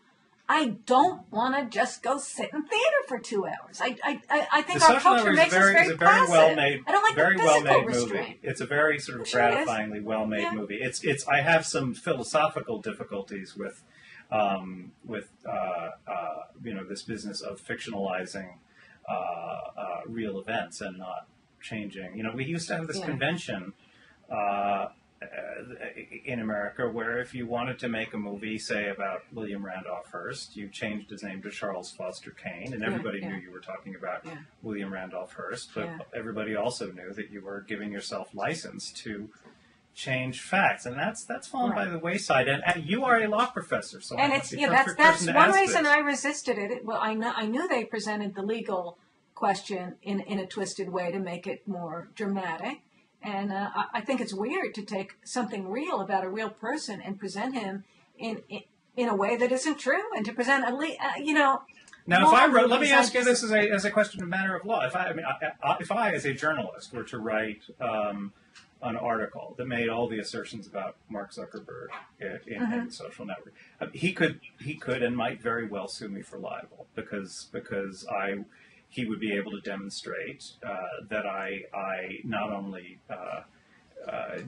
I don't want to just go sit in theater for 2 hours. I think our culture makes us very passive. I don't like the physical restraint. Movie. It's a very sort of gratifyingly well-made movie. It's. I have some philosophical difficulties with this business of fictionalizing real events and not changing. We used to have this convention in America where if you wanted to make a movie, say, about William Randolph Hearst, you changed his name to Charles Foster Kane, and everybody knew you were talking about William Randolph Hearst, but everybody also knew that you were giving yourself license to change facts, and that's fallen by the wayside. And you are a law professor, so that's one reason I resisted it. Well, I knew they presented the legal question in a twisted way to make it more dramatic. And I think it's weird to take something real about a real person and present him in a way that isn't true, and to present Now, if I wrote, let me ask you this as a question of matter of law. If I as a journalist were to write an article that made all the assertions about Mark Zuckerberg in Social Network, he could and might very well sue me for libel because he would be able to demonstrate that I not only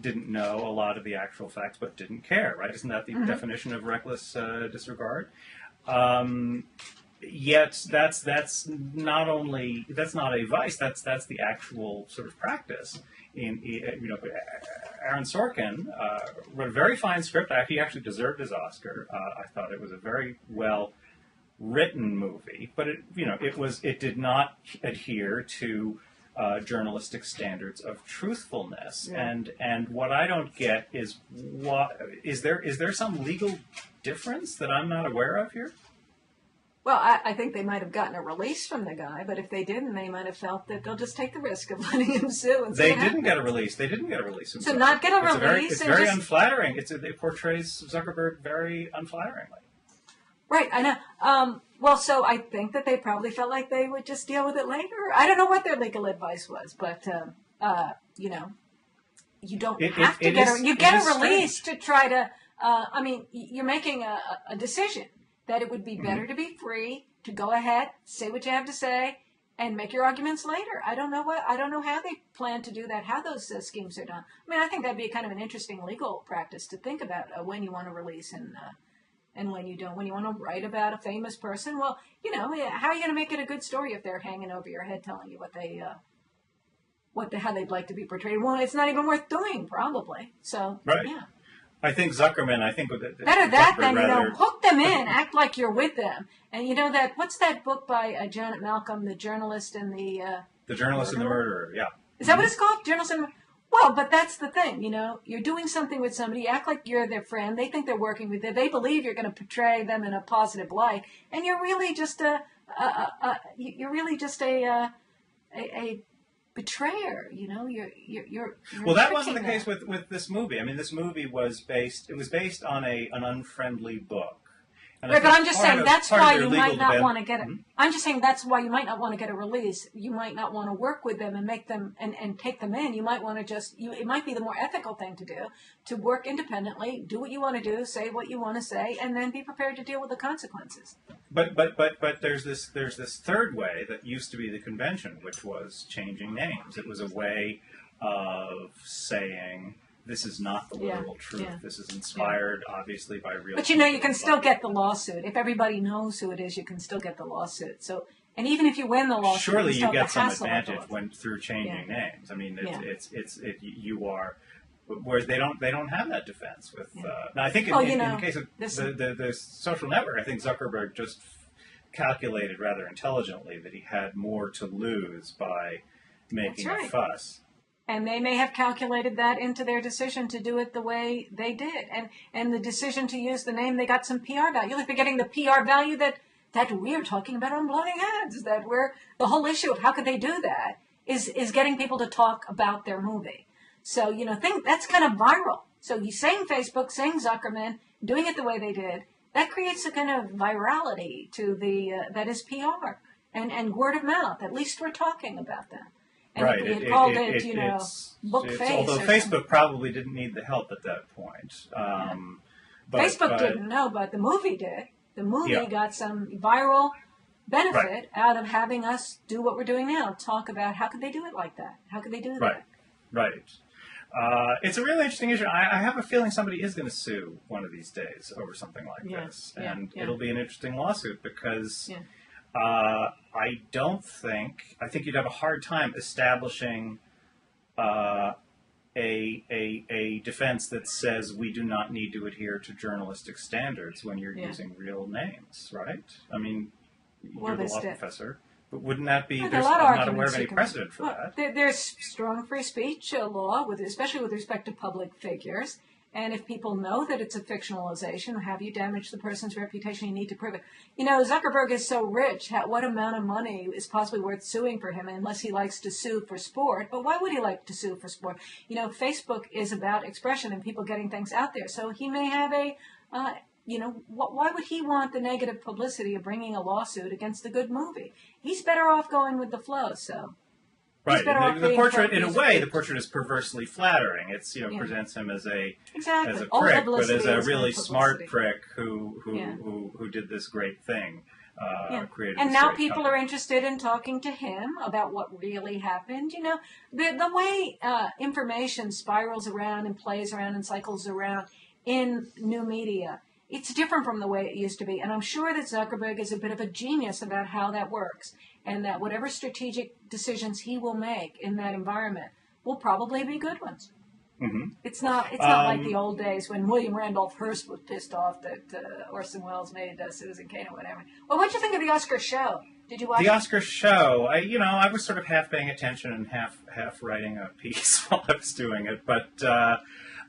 didn't know a lot of the actual facts, but didn't care, right? Isn't that the definition of reckless disregard? Yet that's not a vice. That's the actual sort of practice. Aaron Sorkin wrote a very fine script. He actually deserved his Oscar. I thought it was a very well written movie, but it did not adhere to journalistic standards of truthfulness. And what I don't get is is there some legal difference that I'm not aware of here? Well, I think they might have gotten a release from the guy, but if they didn't, they might have felt that they'll just take the risk of letting him sue. And they didn't get a release. They didn't get a release. So not get a release. It's very unflattering. It portrays Zuckerberg very unflatteringly. Right, I know. Well, so I think that they probably felt like they would just deal with it later. I don't know what their legal advice was, but you don't have to get a release to try to. You're making a decision that it would be better to be free, to go ahead, say what you have to say, and make your arguments later. I don't know how they plan to do that, how those schemes are done. I think that'd be kind of an interesting legal practice to think about when you want to release and when you don't. When you want to write about a famous person, well, how are you going to make it a good story if they're hanging over your head telling you how they'd like to be portrayed? Well, it's not even worth doing, probably. So, right. Yeah. I think Zuckerman, better that than, hook them in, act like you're with them. And what's that book by Janet Malcolm, the journalist and the journalist and the murderer, yeah. Is that what it's called? Journalist and Well, but that's the thing, you're doing something with somebody, act like you're their friend, they think they're working with you, they believe you're going to portray them in a positive light, and you're really just a betrayer, you're well, that wasn't the case with this movie. This movie was based on an unfriendly book. Right, but I'm just saying that's why you might not want to get it. I'm just saying that's why you might not want to get a release. You might not want to work with them and make them and take them in. You might want to it might be the more ethical thing to do, to work independently, do what you want to do, say what you want to say, and then be prepared to deal with the consequences. But there's this third way that used to be the convention, which was changing names. It was a way of saying, this is not the literal truth. Yeah. This is inspired, obviously, by real. But you can still get the lawsuit. If everybody knows who it is, you can still get the lawsuit. So, and even if you win the lawsuit, surely you get some advantage through changing names. You are. Whereas they don't have that defense with. Now, I think in the case of the social network, I think Zuckerberg just calculated rather intelligently that he had more to lose by making a fuss. And they may have calculated that into their decision to do it the way they did. And the decision to use the name, they got some PR value. Like they're getting the PR value that we're talking about on Bloating Heads, the whole issue of how could they do that is getting people to talk about their movie. So, that's kind of viral. So you saying Facebook, saying Zuckerman, doing it the way they did, that creates a kind of virality to that is PR and word of mouth. At least we're talking about them. And right. If you called it bookface. Although Facebook probably didn't need the help at that point. Facebook didn't know, but the movie did. The movie got some viral benefit out of having us do what we're doing now. Talk about how could they do it like that? How could they do that? Right. It's a really interesting issue. I have a feeling somebody is going to sue one of these days over something like this. And it'll be an interesting lawsuit because I think you'd have a hard time establishing a defense that says we do not need to adhere to journalistic standards when you're using real names, right? I mean, you're the law professor. But wouldn't that be, I'm not aware of any precedent for that. There's strong free speech law, especially with respect to public figures. And if people know that it's a fictionalization, have you damaged the person's reputation? You need to prove it. Zuckerberg is so rich. What amount of money is possibly worth suing for him unless he likes to sue for sport? But why would he like to sue for sport? Facebook is about expression and people getting things out there. So he may have why would he want the negative publicity of bringing a lawsuit against a good movie? He's better off going with the flow, so. Right. The portrait, in a way, the portrait is perversely flattering. It's, presents him as a prick, but as a really smart prick who did this great thing. Created and now people company. are interested in talking to him about what really happened. The way information spirals around and plays around and cycles around in new media, it's different from the way it used to be. And I'm sure that Zuckerberg is a bit of a genius about how that works. And that whatever strategic decisions he will make in that environment will probably be good ones. Mm-hmm. It's not like the old days when William Randolph Hearst was pissed off that Orson Welles made Citizen Kane or whatever. Well, what'd you think of the Oscar show? Did you watch the Oscar show? I was sort of half paying attention and half writing a piece while I was doing it. But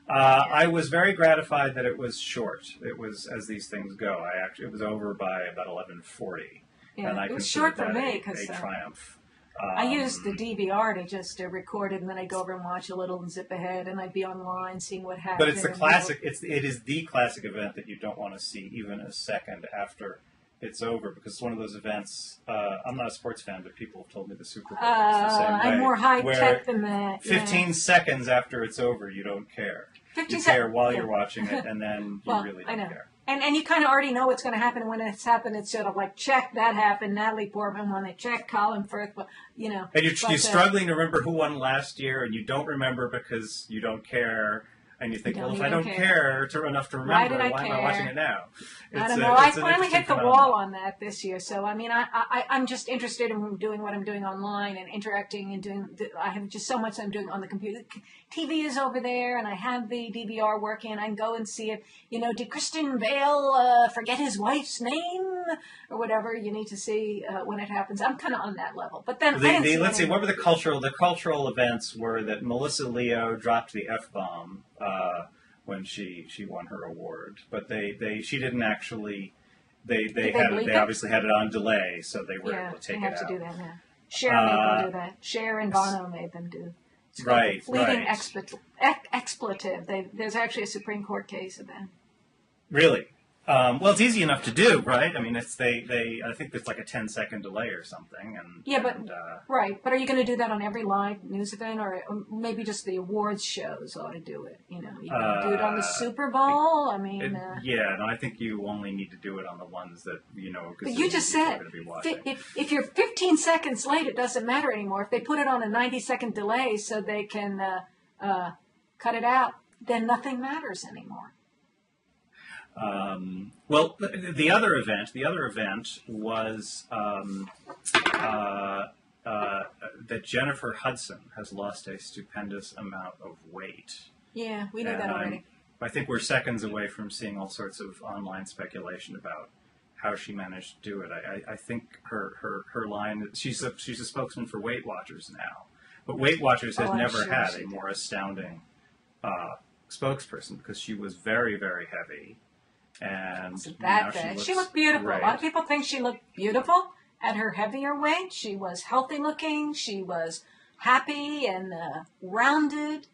I was very gratified that it was short. It was, as these things go. It was over by about 11:40. Yeah, and I it was short for me because a triumph. I used the DVR to just record it, and then I'd go over and watch a little and zip ahead, and I'd be online seeing what happened. But it's the classic. It is the classic event that you don't want to see even a second after it's over, because it's one of those events. I'm not a sports fan, but people have told me the Super Bowl is the same way. I'm more high tech than that. 15 seconds after it's over, you don't care. You care while you're watching it, and then you really don't care. And you kind of already know what's going to happen. And when it's happened, it's sort of like, check, that happened. Natalie Portman won it. Check, Colin Firth. And you're struggling to remember who won last year, and you don't remember because you don't care. And you think, well, if I don't care enough to remember, why am I watching it now? I don't know. I finally hit the wall on that this year. So, I'm just interested in doing what I'm doing online and interacting and doing. I have just so much I'm doing on the computer. TV is over there, and I have the DVR working. I can go and see it. Did Christian Bale forget his wife's name or whatever? You need to see when it happens. I'm kind of on that level. But then let's see. What were the cultural events? Were that Melissa Leo dropped the F-bomb when she won her award, but she didn't actually. They obviously had it on delay, so they were able to take it out. They have to do that now. Cher made them do that. Cher and Bono made them do. Right. Fleeting expletive. There's actually a Supreme Court case of that. Really? Well, it's easy enough to do, right? I mean, I think there's like a 10-second delay or something. Right. But are you going to do that on every live news event, or maybe just the awards shows ought to do it? You going to do it on the Super Bowl? I think you only need to do it on the ones that But you just said if you're 15 seconds late, it doesn't matter anymore. If they put it on a 90-second delay so they can cut it out, then nothing matters anymore. Well, the other event was that Jennifer Hudson has lost a stupendous amount of weight. Yeah, we knew that already. I think we're seconds away from seeing all sorts of online speculation about how she managed to do it. I think her line. She's a spokesman for Weight Watchers now. But Weight Watchers has Oh, I'm never sure had she a did. more astounding spokesperson because she was very, very heavy. And Wasn't now that bad? looks She looked beautiful. great. A lot of people think she looked beautiful at her heavier weight. She was healthy looking. She was happy and rounded.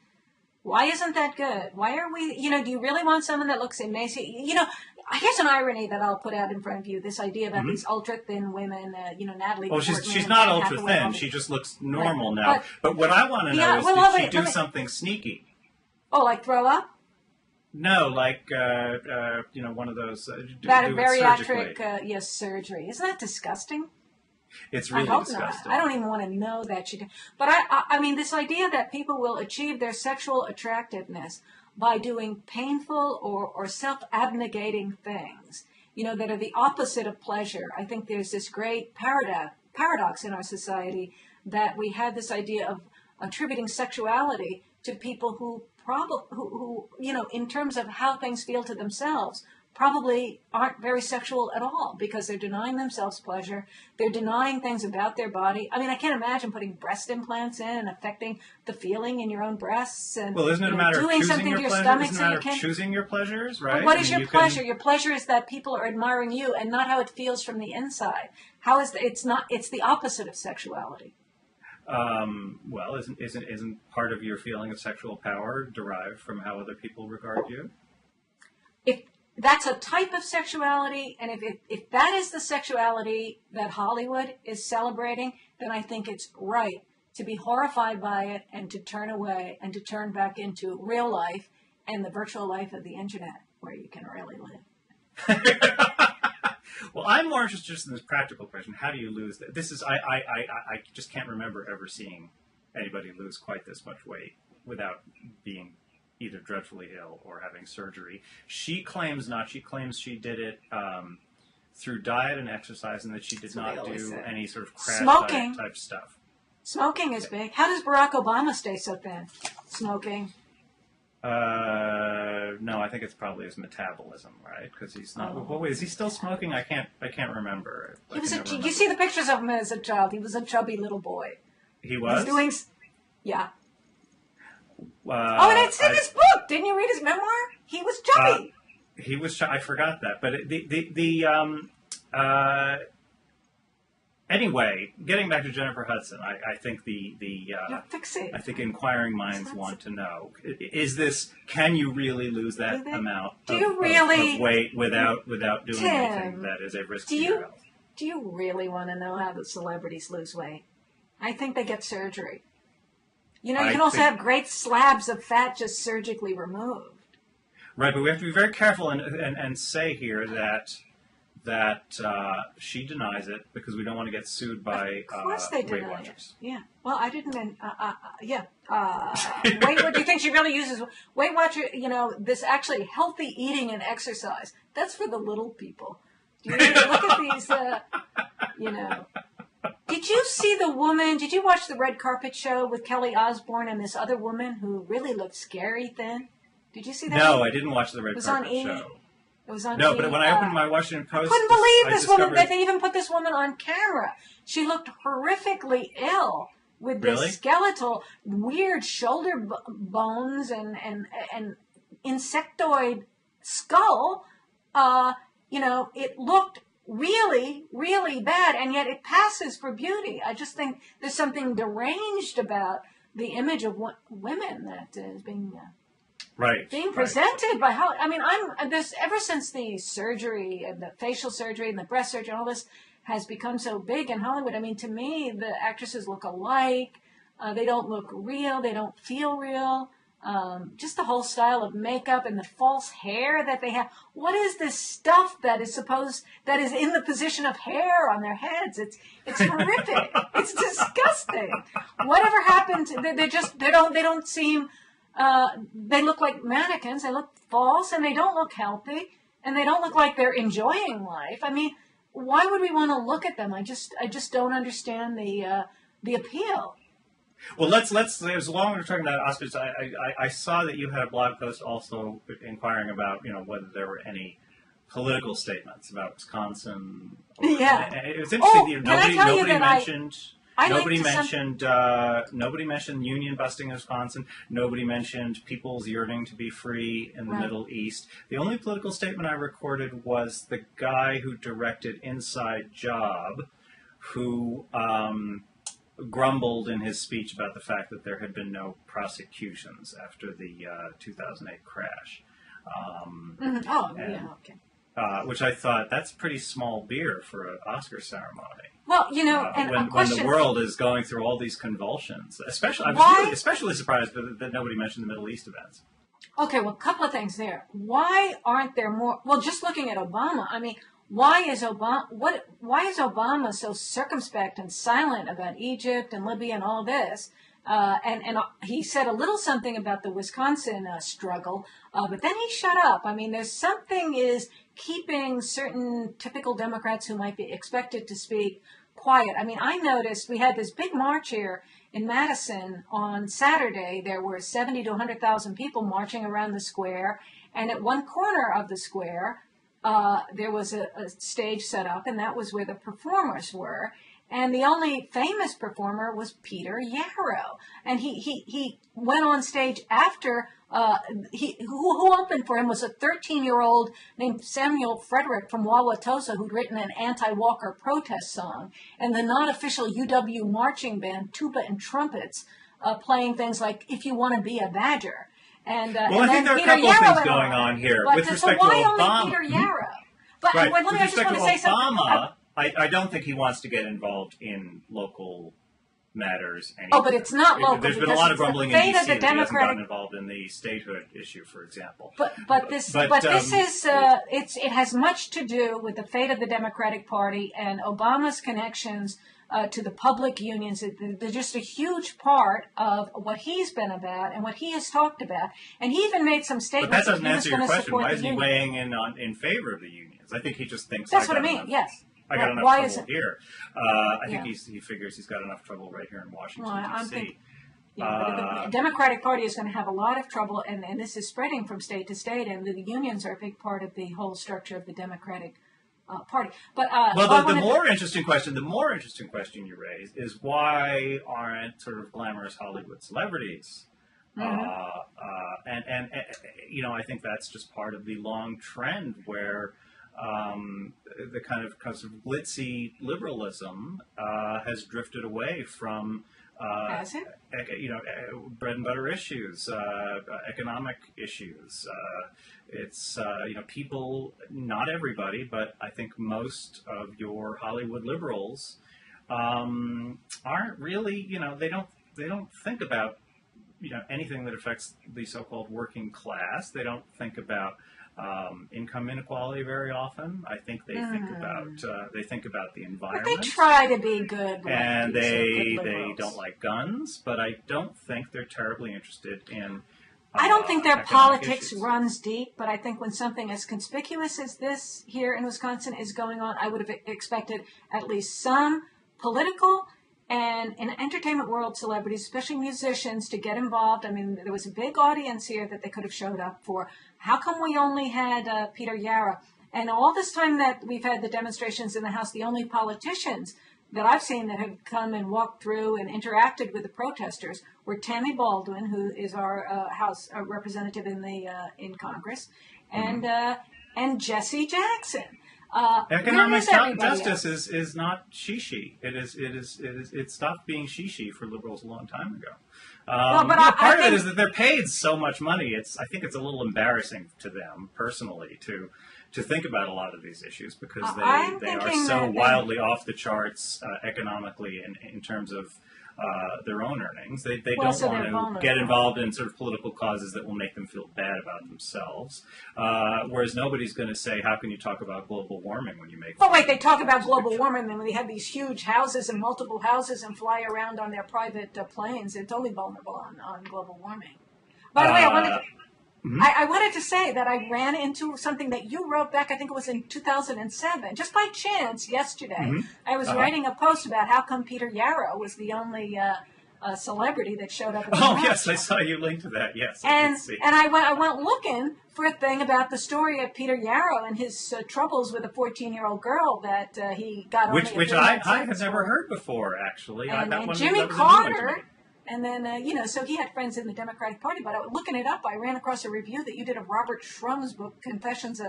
Why isn't that good? Why are we, do you really want someone that looks emaciated? Here's an irony that I'll put out in front of you, this idea about these ultra-thin women, Natalie Oh, Portman she's and not Anne ultra Hathaway, all thin. these- She just looks normal Right. now. But what I want to know is, well, did she wait, do let me- something sneaky? Oh, like throw up? No, like, one of those, That do it surgically. bariatric, surgery. Isn't that disgusting? It's I really hope disgusting. not. I don't even want to know that she did. But I mean, this idea that people will achieve their sexual attractiveness by doing painful or self-abnegating things, that are the opposite of pleasure. I think there's this great paradox in our society that we have this idea of attributing sexuality to people who in terms of how things feel to themselves, probably aren't very sexual at all because they're denying themselves pleasure. They're denying things about their body. I mean, I can't imagine putting breast implants in and affecting the feeling in your own breasts. And, Well, isn't it a matter of doing choosing something your to your pleasure? stomach Isn't it a so you matter of can't. choosing your pleasures, right? But what I is mean, your pleasure? Your pleasure is that people are admiring you and not how it feels from the inside. It's the opposite of sexuality. Well, isn't part of your feeling of sexual power derived from how other people regard you? If that's a type of sexuality, and if that is the sexuality that Hollywood is celebrating, then I think it's right to be horrified by it and to turn away and to turn back into real life and the virtual life of the internet where you can really live. Well, I'm more interested in this practical question. How do you lose that? I just can't remember ever seeing anybody lose quite this much weight without being either dreadfully ill or having surgery. She claims not. She claims she did it through diet and exercise, and that she did not do any sort of crash diet type stuff. Smoking is big. How does Barack Obama stay so thin? Smoking. No, I think it's probably his metabolism, right? Because he's not. Oh. Wait, is he still smoking? I can't remember. You see the pictures of him as a child. He was a chubby little boy. He was. He's doing. Yeah. And it's in his book. Didn't you read his memoir? He was chubby. He was. I forgot that. But anyway, getting back to Jennifer Hudson, I think I think inquiring minds want to know: can you really lose that amount of weight without doing anything that is a risk to your health? Do you really want to know how the celebrities lose weight? I think they get surgery. You can also have great slabs of fat just surgically removed. Right, but we have to be very careful and say here that she denies it because we don't want to get sued by Weight Watchers. Yeah. Well, I didn't. What do you think she really uses? Weight Watcher. This actually healthy eating and exercise. That's for the little people. Do you look at these? Did you see the woman? Did you watch the red carpet show with Kelly Osbourne and this other woman who really looked scary thin? Did you see that? No, I didn't watch the red carpet show. It was on. No, but when I opened my Washington Post, I couldn't believe this woman. That they even put this woman on camera. She looked horrifically ill with this skeletal, weird shoulder bones and insectoid skull. It looked really, really bad, and yet it passes for beauty. I just think there's something deranged about the image of women that is being presented by how. I mean, ever since the surgery and the facial surgery and the breast surgery and all this has become so big in Hollywood. I mean, to me, the actresses look alike. They don't look real. They don't feel real. Just the whole style of makeup and the false hair that they have. What is this stuff that is in the position of hair on their heads? It's horrific. It's disgusting. Whatever happened? They don't seem. They look like mannequins. They look false, and they don't look healthy, and they don't look like they're enjoying life. I mean, why would we want to look at them? I just don't understand the appeal. Well, let's as long as we're talking about Oscars, I saw that you had a blog post also inquiring about whether there were any political statements about Wisconsin. Yeah, it was interesting. Nobody mentioned Nobody mentioned union busting in Wisconsin. Nobody mentioned people's yearning to be free in the Middle East. The only political statement I recorded was the guy who directed Inside Job, who grumbled in his speech about the fact that there had been no prosecutions after the 2008 crash. Which I thought, that's pretty small beer for an Oscar ceremony. Well, and when the world is going through all these convulsions, I was especially surprised that nobody mentioned the Middle East events. Okay, well, a couple of things there. Why aren't there more? Well, just looking at Obama, I mean, why is Obama so circumspect and silent about Egypt and Libya and all this? And he said a little something about the Wisconsin struggle, but then he shut up. I mean, there's something is keeping certain typical Democrats who might be expected to speak quiet. I mean, I noticed we had this big march here in Madison on Saturday. There were 70 to 100,000 people marching around the square, and at one corner of the square, there was a stage set up, and that was where the performers were. And the only famous performer was Peter Yarrow. And he went on stage after, who opened for him was a 13-year-old named Samuel Frederick from Wauwatosa who'd written an anti-Walker protest song. And the non-official UW marching band, tuba and trumpets, playing things like If You Want to Be a Badger. And, well, I think there are a couple of things going on here with respect to Obama. So why only Peter Yarrow? But right. let me, I just want to say something. I don't think he wants to get involved in local matters anymore. Oh, but it's not local. There's been a lot of grumbling in D.C. that he hasn't gotten involved in the statehood issue, for example. This is it has much to do with the fate of the Democratic Party and Obama's connections to the public unions. They're just a huge part of what he's been about and what he has talked about. And he even made some statements. But that doesn't answer your question. Why is he weighing in favor of the unions? I think he just thinks that's what I mean. Yes. I got enough trouble here. I think he figures he's got enough trouble right here in Washington, D.C. But the Democratic Party is going to have a lot of trouble, and this is spreading from state to state, and the unions are a big part of the whole structure of the Democratic Party. But the more interesting question you raise is why aren't sort of glamorous Hollywood celebrities? And I think that's just part of the long trend where the kind of glitzy liberalism has drifted away from bread and butter issues, economic issues. It's people, not everybody, but I think most of your Hollywood liberals aren't really, they don't think about anything that affects the so-called working class. They don't think about income inequality very often. I think they think about the environment. But they try to be good, and they don't like guns. But I don't think they're terribly interested in. I don't think their politics runs deep. But I think when something as conspicuous as this here in Wisconsin is going on, I would have expected at least some political and in entertainment world celebrities, especially musicians, to get involved. I mean, there was a big audience here that they could have showed up for. How come we only had Peter Yarrow? And all this time that we've had the demonstrations in the House, the only politicians that I've seen that have come and walked through and interacted with the protesters were Tammy Baldwin, who is our House representative in Congress, and Jesse Jackson. Economic justice is not she. It stopped being she for liberals a long time ago. Part of it is that they're paid so much money. I think it's a little embarrassing to them personally to think about a lot of these issues because they are so wildly off the charts economically in terms of their own earnings. They don't want to get involved in sort of political causes that will make them feel bad about themselves. Whereas nobody's going to say, how can you talk about global warming when you make... Oh, wait, they talk about global warming and when they have these huge houses and multiple houses and fly around on their private planes. They're totally vulnerable on global warming. By the way, I wanted to say that I ran into something that you wrote back, I think it was in 2007, just by chance yesterday. I was writing a post about how come Peter Yarrow was the only celebrity that showed up at the Oh, march. yes, I saw you link to that. Yes, I And did see. I went looking for a thing about the story of Peter Yarrow and his troubles with a 14-year-old girl that he got Which only a I 3-month had sentence never for. heard before, actually. And That one, Jimmy that was a new one to me. Carter, and then, so he had friends in the Democratic Party, but looking it up, I ran across a review that you did of Robert Shrum's book, Concessions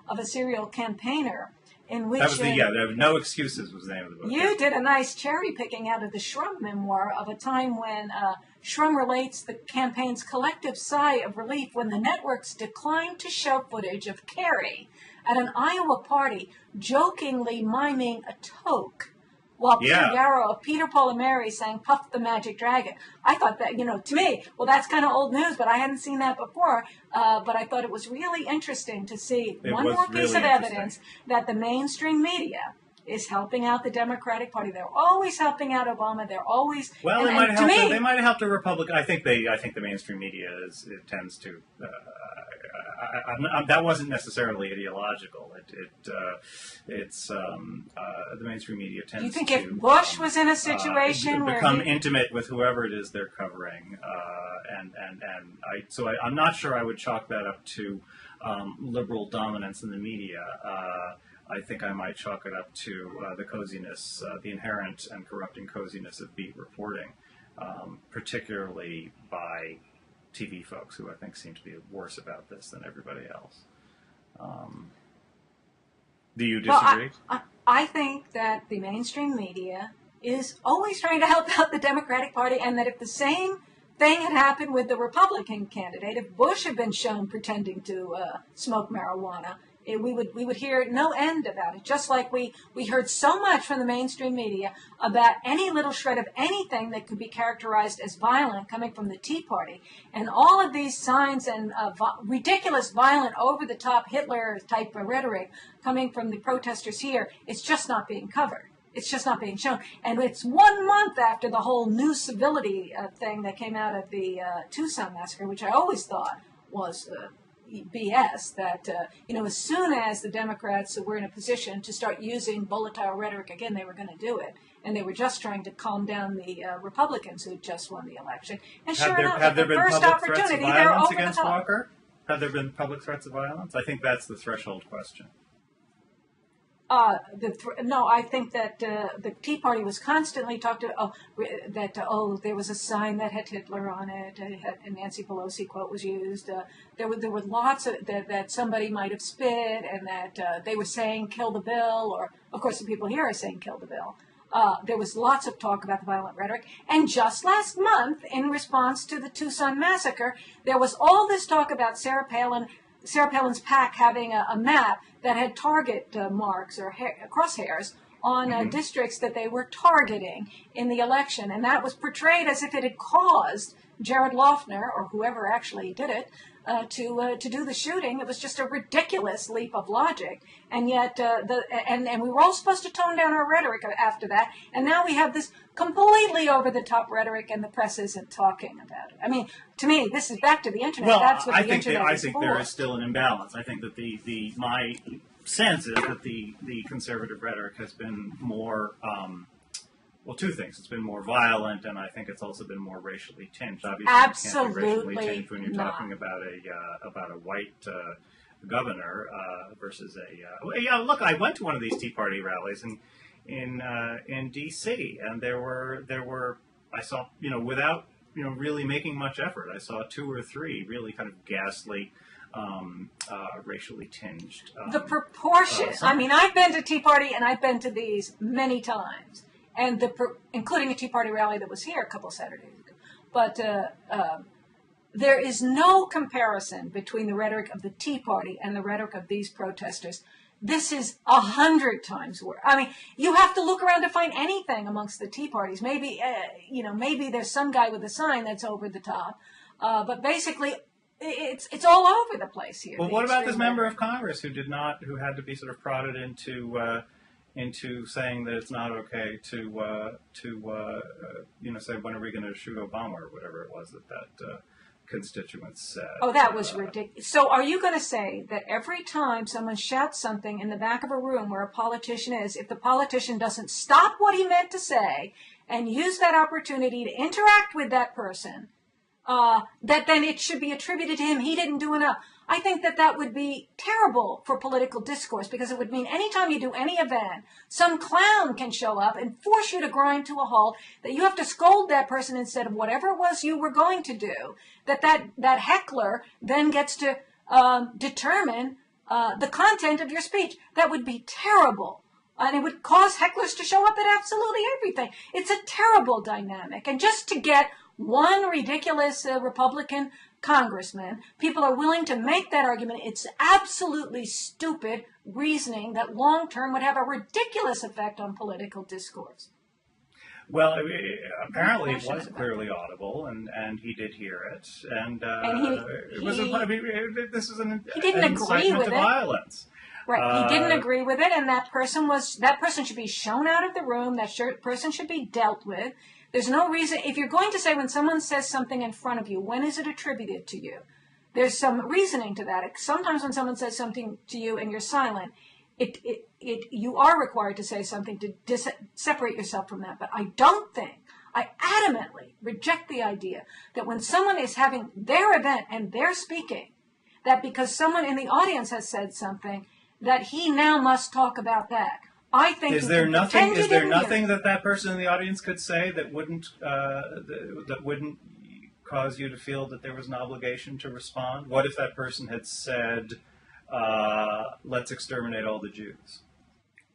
of a Serial Campaigner, in which... That was the No Excuses was the name of the book. You did a nice cherry picking out of the Shrum memoir of a time when Shrum relates the campaign's collective sigh of relief when the networks declined to show footage of Kerry at an Iowa party jokingly miming a toque while Peter Yarrow of Peter, Paul, and Mary sang Puff the Magic Dragon. I thought that, to me, well, that's kind of old news, but I hadn't seen that before. But I thought it was really interesting to see one more piece of evidence that the mainstream media is helping out the Democratic Party. They're always helping out Obama. They're always... Well, they might have helped a Republican. I think the mainstream media tends to... that wasn't necessarily ideological. It's the mainstream media tends to... You think if Bush was in a situation where become intimate with whoever it is they're covering, I'm not sure I would chalk that up to liberal dominance in the media. I think I might chalk it up to the coziness, the inherent and corrupting coziness of beat reporting, particularly by TV folks who I think seem to be worse about this than everybody else. Do you disagree? Well, I think that the mainstream media is always trying to help out the Democratic Party, and that if the same thing had happened with the Republican candidate, if Bush had been shown pretending to smoke marijuana, we would hear no end about it. Just like we heard so much from the mainstream media about any little shred of anything that could be characterized as violent coming from the Tea Party, and all of these signs and ridiculous, violent, over-the-top Hitler-type rhetoric coming from the protesters here. It's just not being covered. It's just not being shown. And it's 1 month after the whole new civility thing that came out of the Tucson massacre, which I always thought was BS, that, as soon as the Democrats were in a position to start using volatile rhetoric again, they were going to do it. And they were just trying to calm down the Republicans who had just won the election. And sure enough, at the first opportunity, they're over the top. Walker? Have there been public threats of violence? I think that's the threshold question. No, I think that the Tea Party was constantly talked to. There was a sign that had Hitler on it. A Nancy Pelosi quote was used. There were lots of that somebody might have spit, and that they were saying "kill the bill," or of course the people here are saying "kill the bill." There was lots of talk about the violent rhetoric, and just last month, in response to the Tucson massacre, there was all this talk about Sarah Palin's PAC having a map that had target marks or crosshairs on districts that they were targeting in the election. And that was portrayed as if it had caused Jared Loughner, or whoever actually did it, to do the shooting. It was just a ridiculous leap of logic. And yet, and we were all supposed to tone down our rhetoric after that. And now we have this completely over-the-top rhetoric, and the press isn't talking about it. I mean, to me, this is back to the internet. Well, that's what the internet is for. I think there is still an imbalance. I think that my sense is that the conservative rhetoric has been more, two things. It's been more violent, and I think it's also been more racially tinged. Obviously, absolutely you can't be racially tinged when you're talking about a white governor versus look, I went to one of these Tea Party rallies in D.C. and there were I saw without really making much effort, I saw 2 or 3 really kind of ghastly racially tinged. The proportion. I mean, I've been to Tea Party, and I've been to these many times, and including a Tea Party rally that was here a couple Saturdays ago. But there is no comparison between the rhetoric of the Tea Party and the rhetoric of these protesters. This is 100 times worse. I mean, you have to look around to find anything amongst the Tea Parties. Maybe, maybe there's some guy with a sign that's over the top, but basically, it's all over the place here. Well, what about this member of Congress who had to be sort of prodded into saying that it's not okay to say, when are we going to shoot Obama, or whatever it was constituents said. Oh, that was ridiculous. So are you going to say that every time someone shouts something in the back of a room where a politician is, if the politician doesn't stop what he meant to say and use that opportunity to interact with that person, that then it should be attributed to him, he didn't do enough? I think that that would be terrible for political discourse, because it would mean anytime you do any event, some clown can show up and force you to grind to a halt, that you have to scold that person instead of whatever it was you were going to do, that heckler then gets to determine the content of your speech. That would be terrible. And it would cause hecklers to show up at absolutely everything. It's a terrible dynamic. And just to get one ridiculous Republican congressman, people are willing to make that argument. It's absolutely stupid reasoning that long-term would have a ridiculous effect on political discourse. Well, apparently it was clearly audible, and he did hear it, and this is an he didn't agree with to it. Violence. Right, he didn't agree with it, and that person should be shown out of the room. That person should be dealt with. There's no reason, if you're going to say when someone says something in front of you, when is it attributed to you? There's some reasoning to that. Sometimes when someone says something to you and you're silent, you are required to say something to separate yourself from that. But I adamantly reject the idea that when someone is having their event and they're speaking, that because someone in the audience has said something, that he now must talk about that. I think is there nothing that person in the audience could say that wouldn't cause you to feel that there was an obligation to respond? What if that person had said, "Let's exterminate all the Jews"?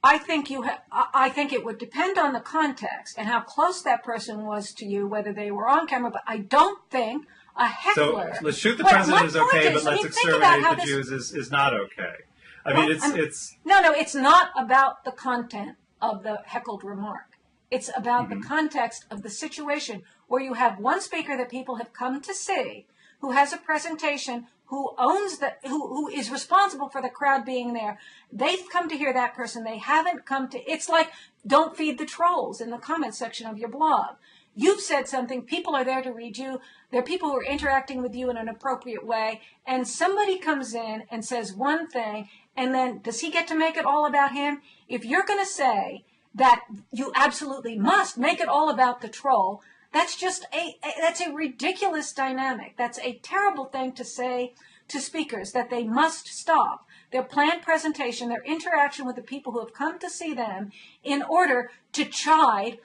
I think it would depend on the context and how close that person was to you, whether they were on camera. But I don't think a heckler. So let's shoot the president is okay, but let's exterminate the Jews is not okay. I mean, it's no, it's not about the content of the heckled remark. It's about the context of the situation where you have one speaker that people have come to see, who has a presentation, who is responsible for the crowd being there. They've come to hear that person. They haven't come to. It's like, don't feed the trolls in the comment section of your blog. You've said something, people are there to read you, there are people who are interacting with you in an appropriate way, and somebody comes in and says one thing, and then does he get to make it all about him? If you're going to say that you absolutely must make it all about the troll, that's just that's a ridiculous dynamic. That's a terrible thing to say to speakers, that they must stop their planned presentation, their interaction with the people who have come to see them, in order to chide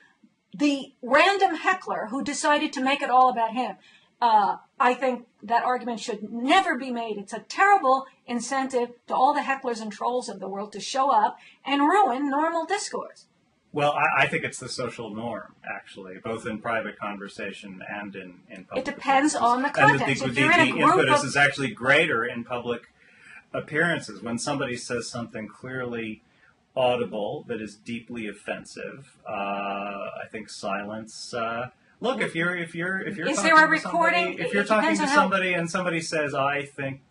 the random heckler who decided to make it all about him. I think that argument should never be made. It's a terrible incentive to all the hecklers and trolls of the world to show up and ruin normal discourse. Well, I think it's the social norm, actually, both in private conversation and in public. It depends on the context. And the impetus is actually greater in public appearances. When somebody says something clearly audible that is deeply offensive, I think silence. Look, if you're is talking there a to recording? Somebody, if you're talking to somebody and somebody says, I think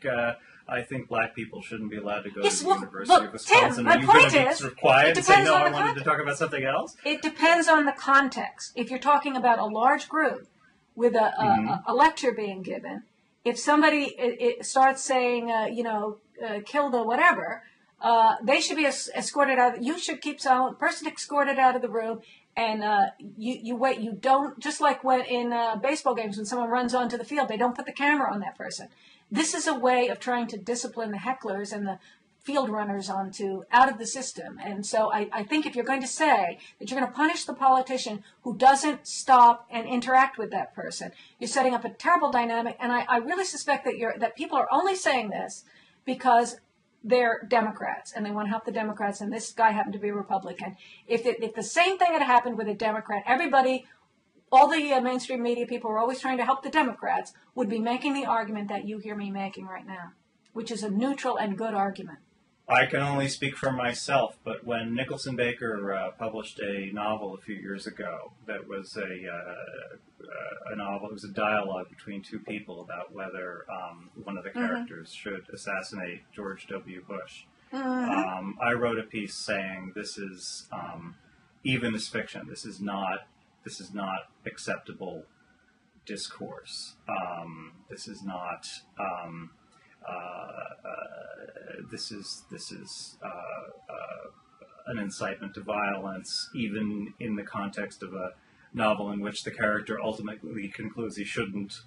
black people shouldn't be allowed to go to the University of Wisconsin. Tim, Are you going to be sort of quiet and say, no, I wanted context. to talk about something else? It depends on the context. If you're talking about a large group with a lecture being given, if somebody starts saying, kill the whatever, they should be escorted out. You should keep silent. Person escorted out of the room, and you wait. You don't, just like when in baseball games when someone runs onto the field, they don't put the camera on that person. This is a way of trying to discipline the hecklers and the field runners out of the system. And so I think if you're going to say that you're going to punish the politician who doesn't stop and interact with that person, you're setting up a terrible dynamic. And I really suspect that people are only saying this because they're Democrats and they want to help the Democrats, and this guy happened to be a Republican. If the same thing had happened with a Democrat, all the mainstream media people who are always trying to help the Democrats would be making the argument that you hear me making right now, which is a neutral and good argument. I can only speak for myself, but when Nicholson Baker published a novel a few years ago that was a novel, it was a dialogue between two people about whether one of the characters should assassinate George W. Bush. I wrote a piece saying this is, even as fiction, this is not acceptable discourse. This is not. This is an incitement to violence, even in the context of a novel in which the character ultimately concludes he shouldn't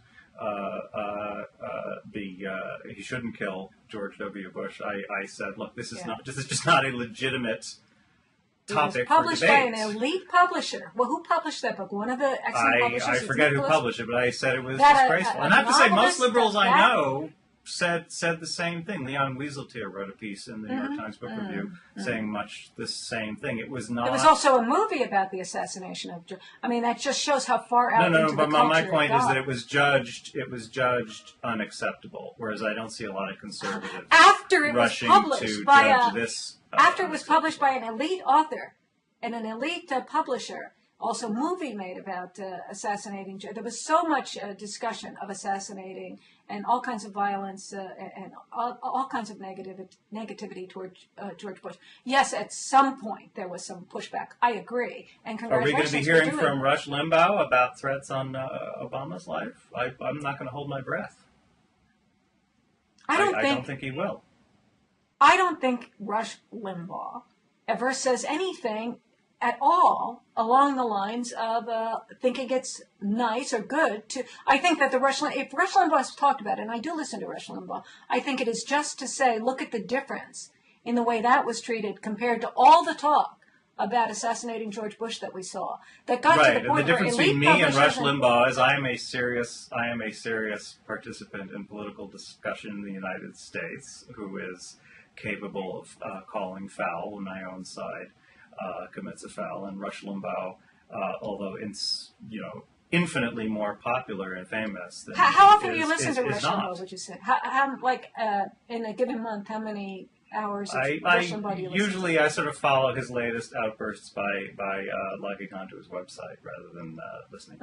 he shouldn't kill George W. Bush. I said, look, this is just not a legitimate topic for debate. Published by an elite publisher. Well, who published that book? One of the excellent publishers. I forget who published it, but I said it was disgraceful. And I have to say, most liberals I know said the same thing. Leon Wieseltier wrote a piece in the New York Times Book Review saying much the same thing. It was not. There was also a movie about the assassination of. I mean, that just shows how far out. No. But my point is that it was judged unacceptable. Whereas I don't see a lot of conservatives after it was rushing published to by judge this. After it was published by an elite author and an elite publisher. Also, movie made about assassinating. There was so much discussion of assassinating and all kinds of violence and all kinds of negativity toward George Bush. Yes, at some point there was some pushback. I agree. And are we congratulations. Are we going to be hearing from Rush Limbaugh about threats on Obama's life? I'm not going to hold my breath. I don't think he will. I don't think Rush Limbaugh ever says anything at all along the lines of thinking it's nice or good to. I think that if Rush Limbaugh's talked about it, and I do listen to Rush Limbaugh, I think it is just to say, look at the difference in the way that was treated compared to all the talk about assassinating George Bush that we saw. That got to the point the difference where elite between me and Rush publishers Limbaugh is I am a serious participant in political discussion in the United States who is capable of calling foul when my own side commits a foul, and Rush Limbaugh, although infinitely more popular and famous than how often do you listen to Rush Limbaugh? Would you say in a given month, how many hours of Rush Limbaugh do you listen usually to? I sort of follow his latest outbursts by logging onto his website rather than listening.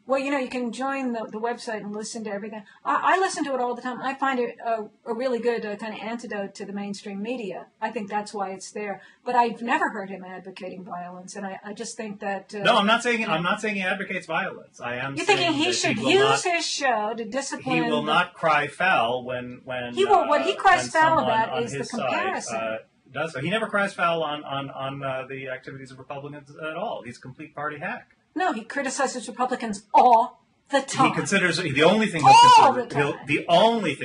Well, you can join the website and listen to everything. I listen to it all the time. I find it a really good kind of antidote to the mainstream media. I think that's why it's there. But I've never heard him advocating violence, and I just think that. No, I'm not saying he advocates violence. I am. You're thinking he should use his show to discipline. He will not cry foul when he will. What he cries foul about is the comparison. Does so. He never cries foul on the activities of Republicans at all. He's a complete party hack. No, he criticizes Republicans all the time. He considers the only thing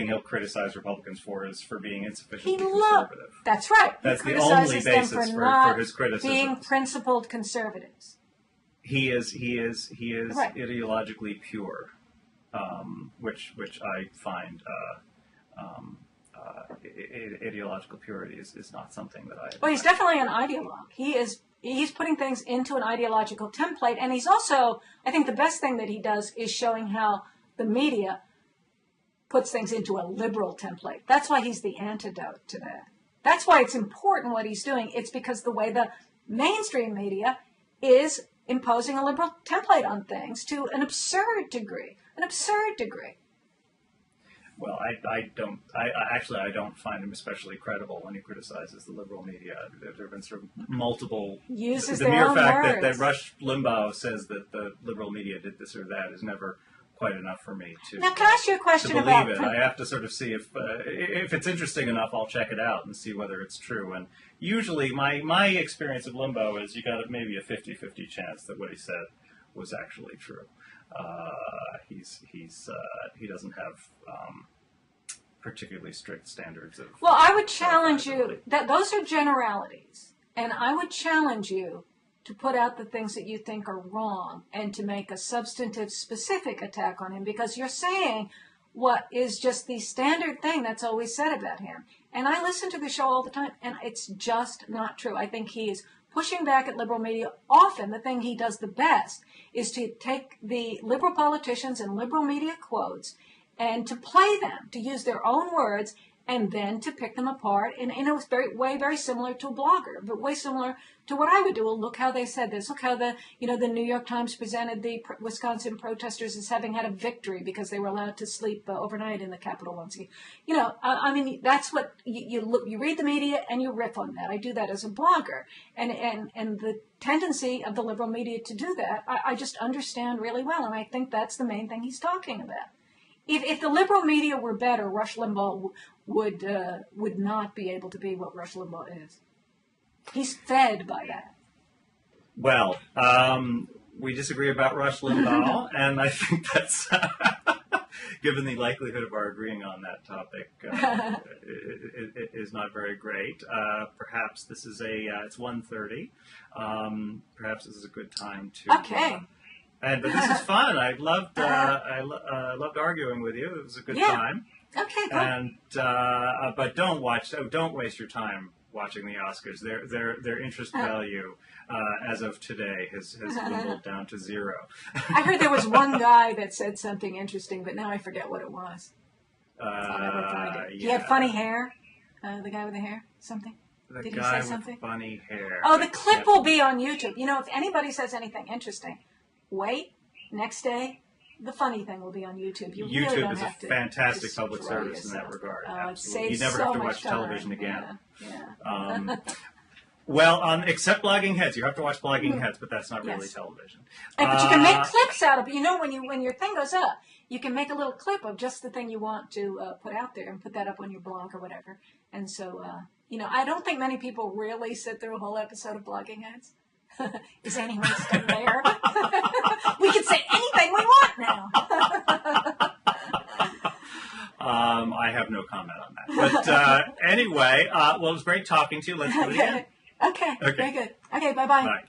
he'll criticize Republicans for is for being insufficiently conservative. That's right. That's the only basis for his criticism. Being principled conservatives. He is right. Ideologically pure, which I find ideological purity is not something that I. Well, he's definitely an ideologue. He's putting things into an ideological template, and he's also, I think the best thing that he does is showing how the media puts things into a liberal template. That's why he's the antidote to that. That's why it's important what he's doing. It's because the way the mainstream media is imposing a liberal template on things to an absurd degree. Well, I don't find him especially credible when he criticizes the liberal media. There have been sort of multiple. Uses the their mere own fact words. that Rush Limbaugh says that the liberal media did this or that is never quite enough for me to. Now, can I ask you a question to about? Believe it. I have to sort of see if it's interesting enough. I'll check it out and see whether it's true. And usually, my experience of Limbaugh is you got maybe a 50-50 chance that what he said was actually true. He doesn't have particularly strict standards of. Well, I would challenge you that those are generalities, and I would challenge you to put out the things that you think are wrong and to make a substantive, specific attack on him, because you're saying what is just the standard thing that's always said about him. And I listen to the show all the time, and it's just not true. I think he is pushing back at liberal media. Often the thing he does the best is to take the liberal politicians and liberal media quotes and to play them, to use their own words, and then to pick them apart. And it was very similar to a blogger, but way similar to what I would do. Well, look how they said this. Look how the New York Times presented the Wisconsin protesters as having had a victory because they were allowed to sleep overnight in the Capitol once again. I mean, that's what you read the media and you riff on that. I do that as a blogger, and the tendency of the liberal media to do that, I just understand really well, and I think that's the main thing he's talking about. If the liberal media were better, Rush Limbaugh would not be able to be what Rush Limbaugh is. He's fed by that. Well, we disagree about Rush Limbaugh, and I think that's, given the likelihood of our agreeing on that topic, it is not very great. Perhaps this is it's 1:30. Perhaps this is a good time to... Okay. But this is fun. I loved arguing with you. It was a good time. Okay. Cool. And but don't waste your time watching the Oscars. Their interest value as of today has dwindled down to 0. I heard there was one guy that said something interesting, but now I forget what it was. I'll never find it. He had funny hair. The guy with the hair. Something. Did he say something? Funny hair. Oh, the clip will be on YouTube. If anybody says anything interesting, wait. Next day, the funny thing will be on YouTube. You really don't have to. YouTube is a fantastic public service in that regard. Absolutely. You never have to watch television again. Yeah. Well, except Blogging Heads. You have to watch Blogging Heads, but that's not really television. But you can make clips out of it. When your thing goes up, you can make a little clip of just the thing you want to put out there and put that up on your blog or whatever. And so, I don't think many people really sit through a whole episode of Blogging Heads. Is anyone still there? We can say anything we want now. I have no comment on that. But anyway, well, it was great talking to you. Let's do it again. Okay. Very good. Okay, bye-bye. Bye.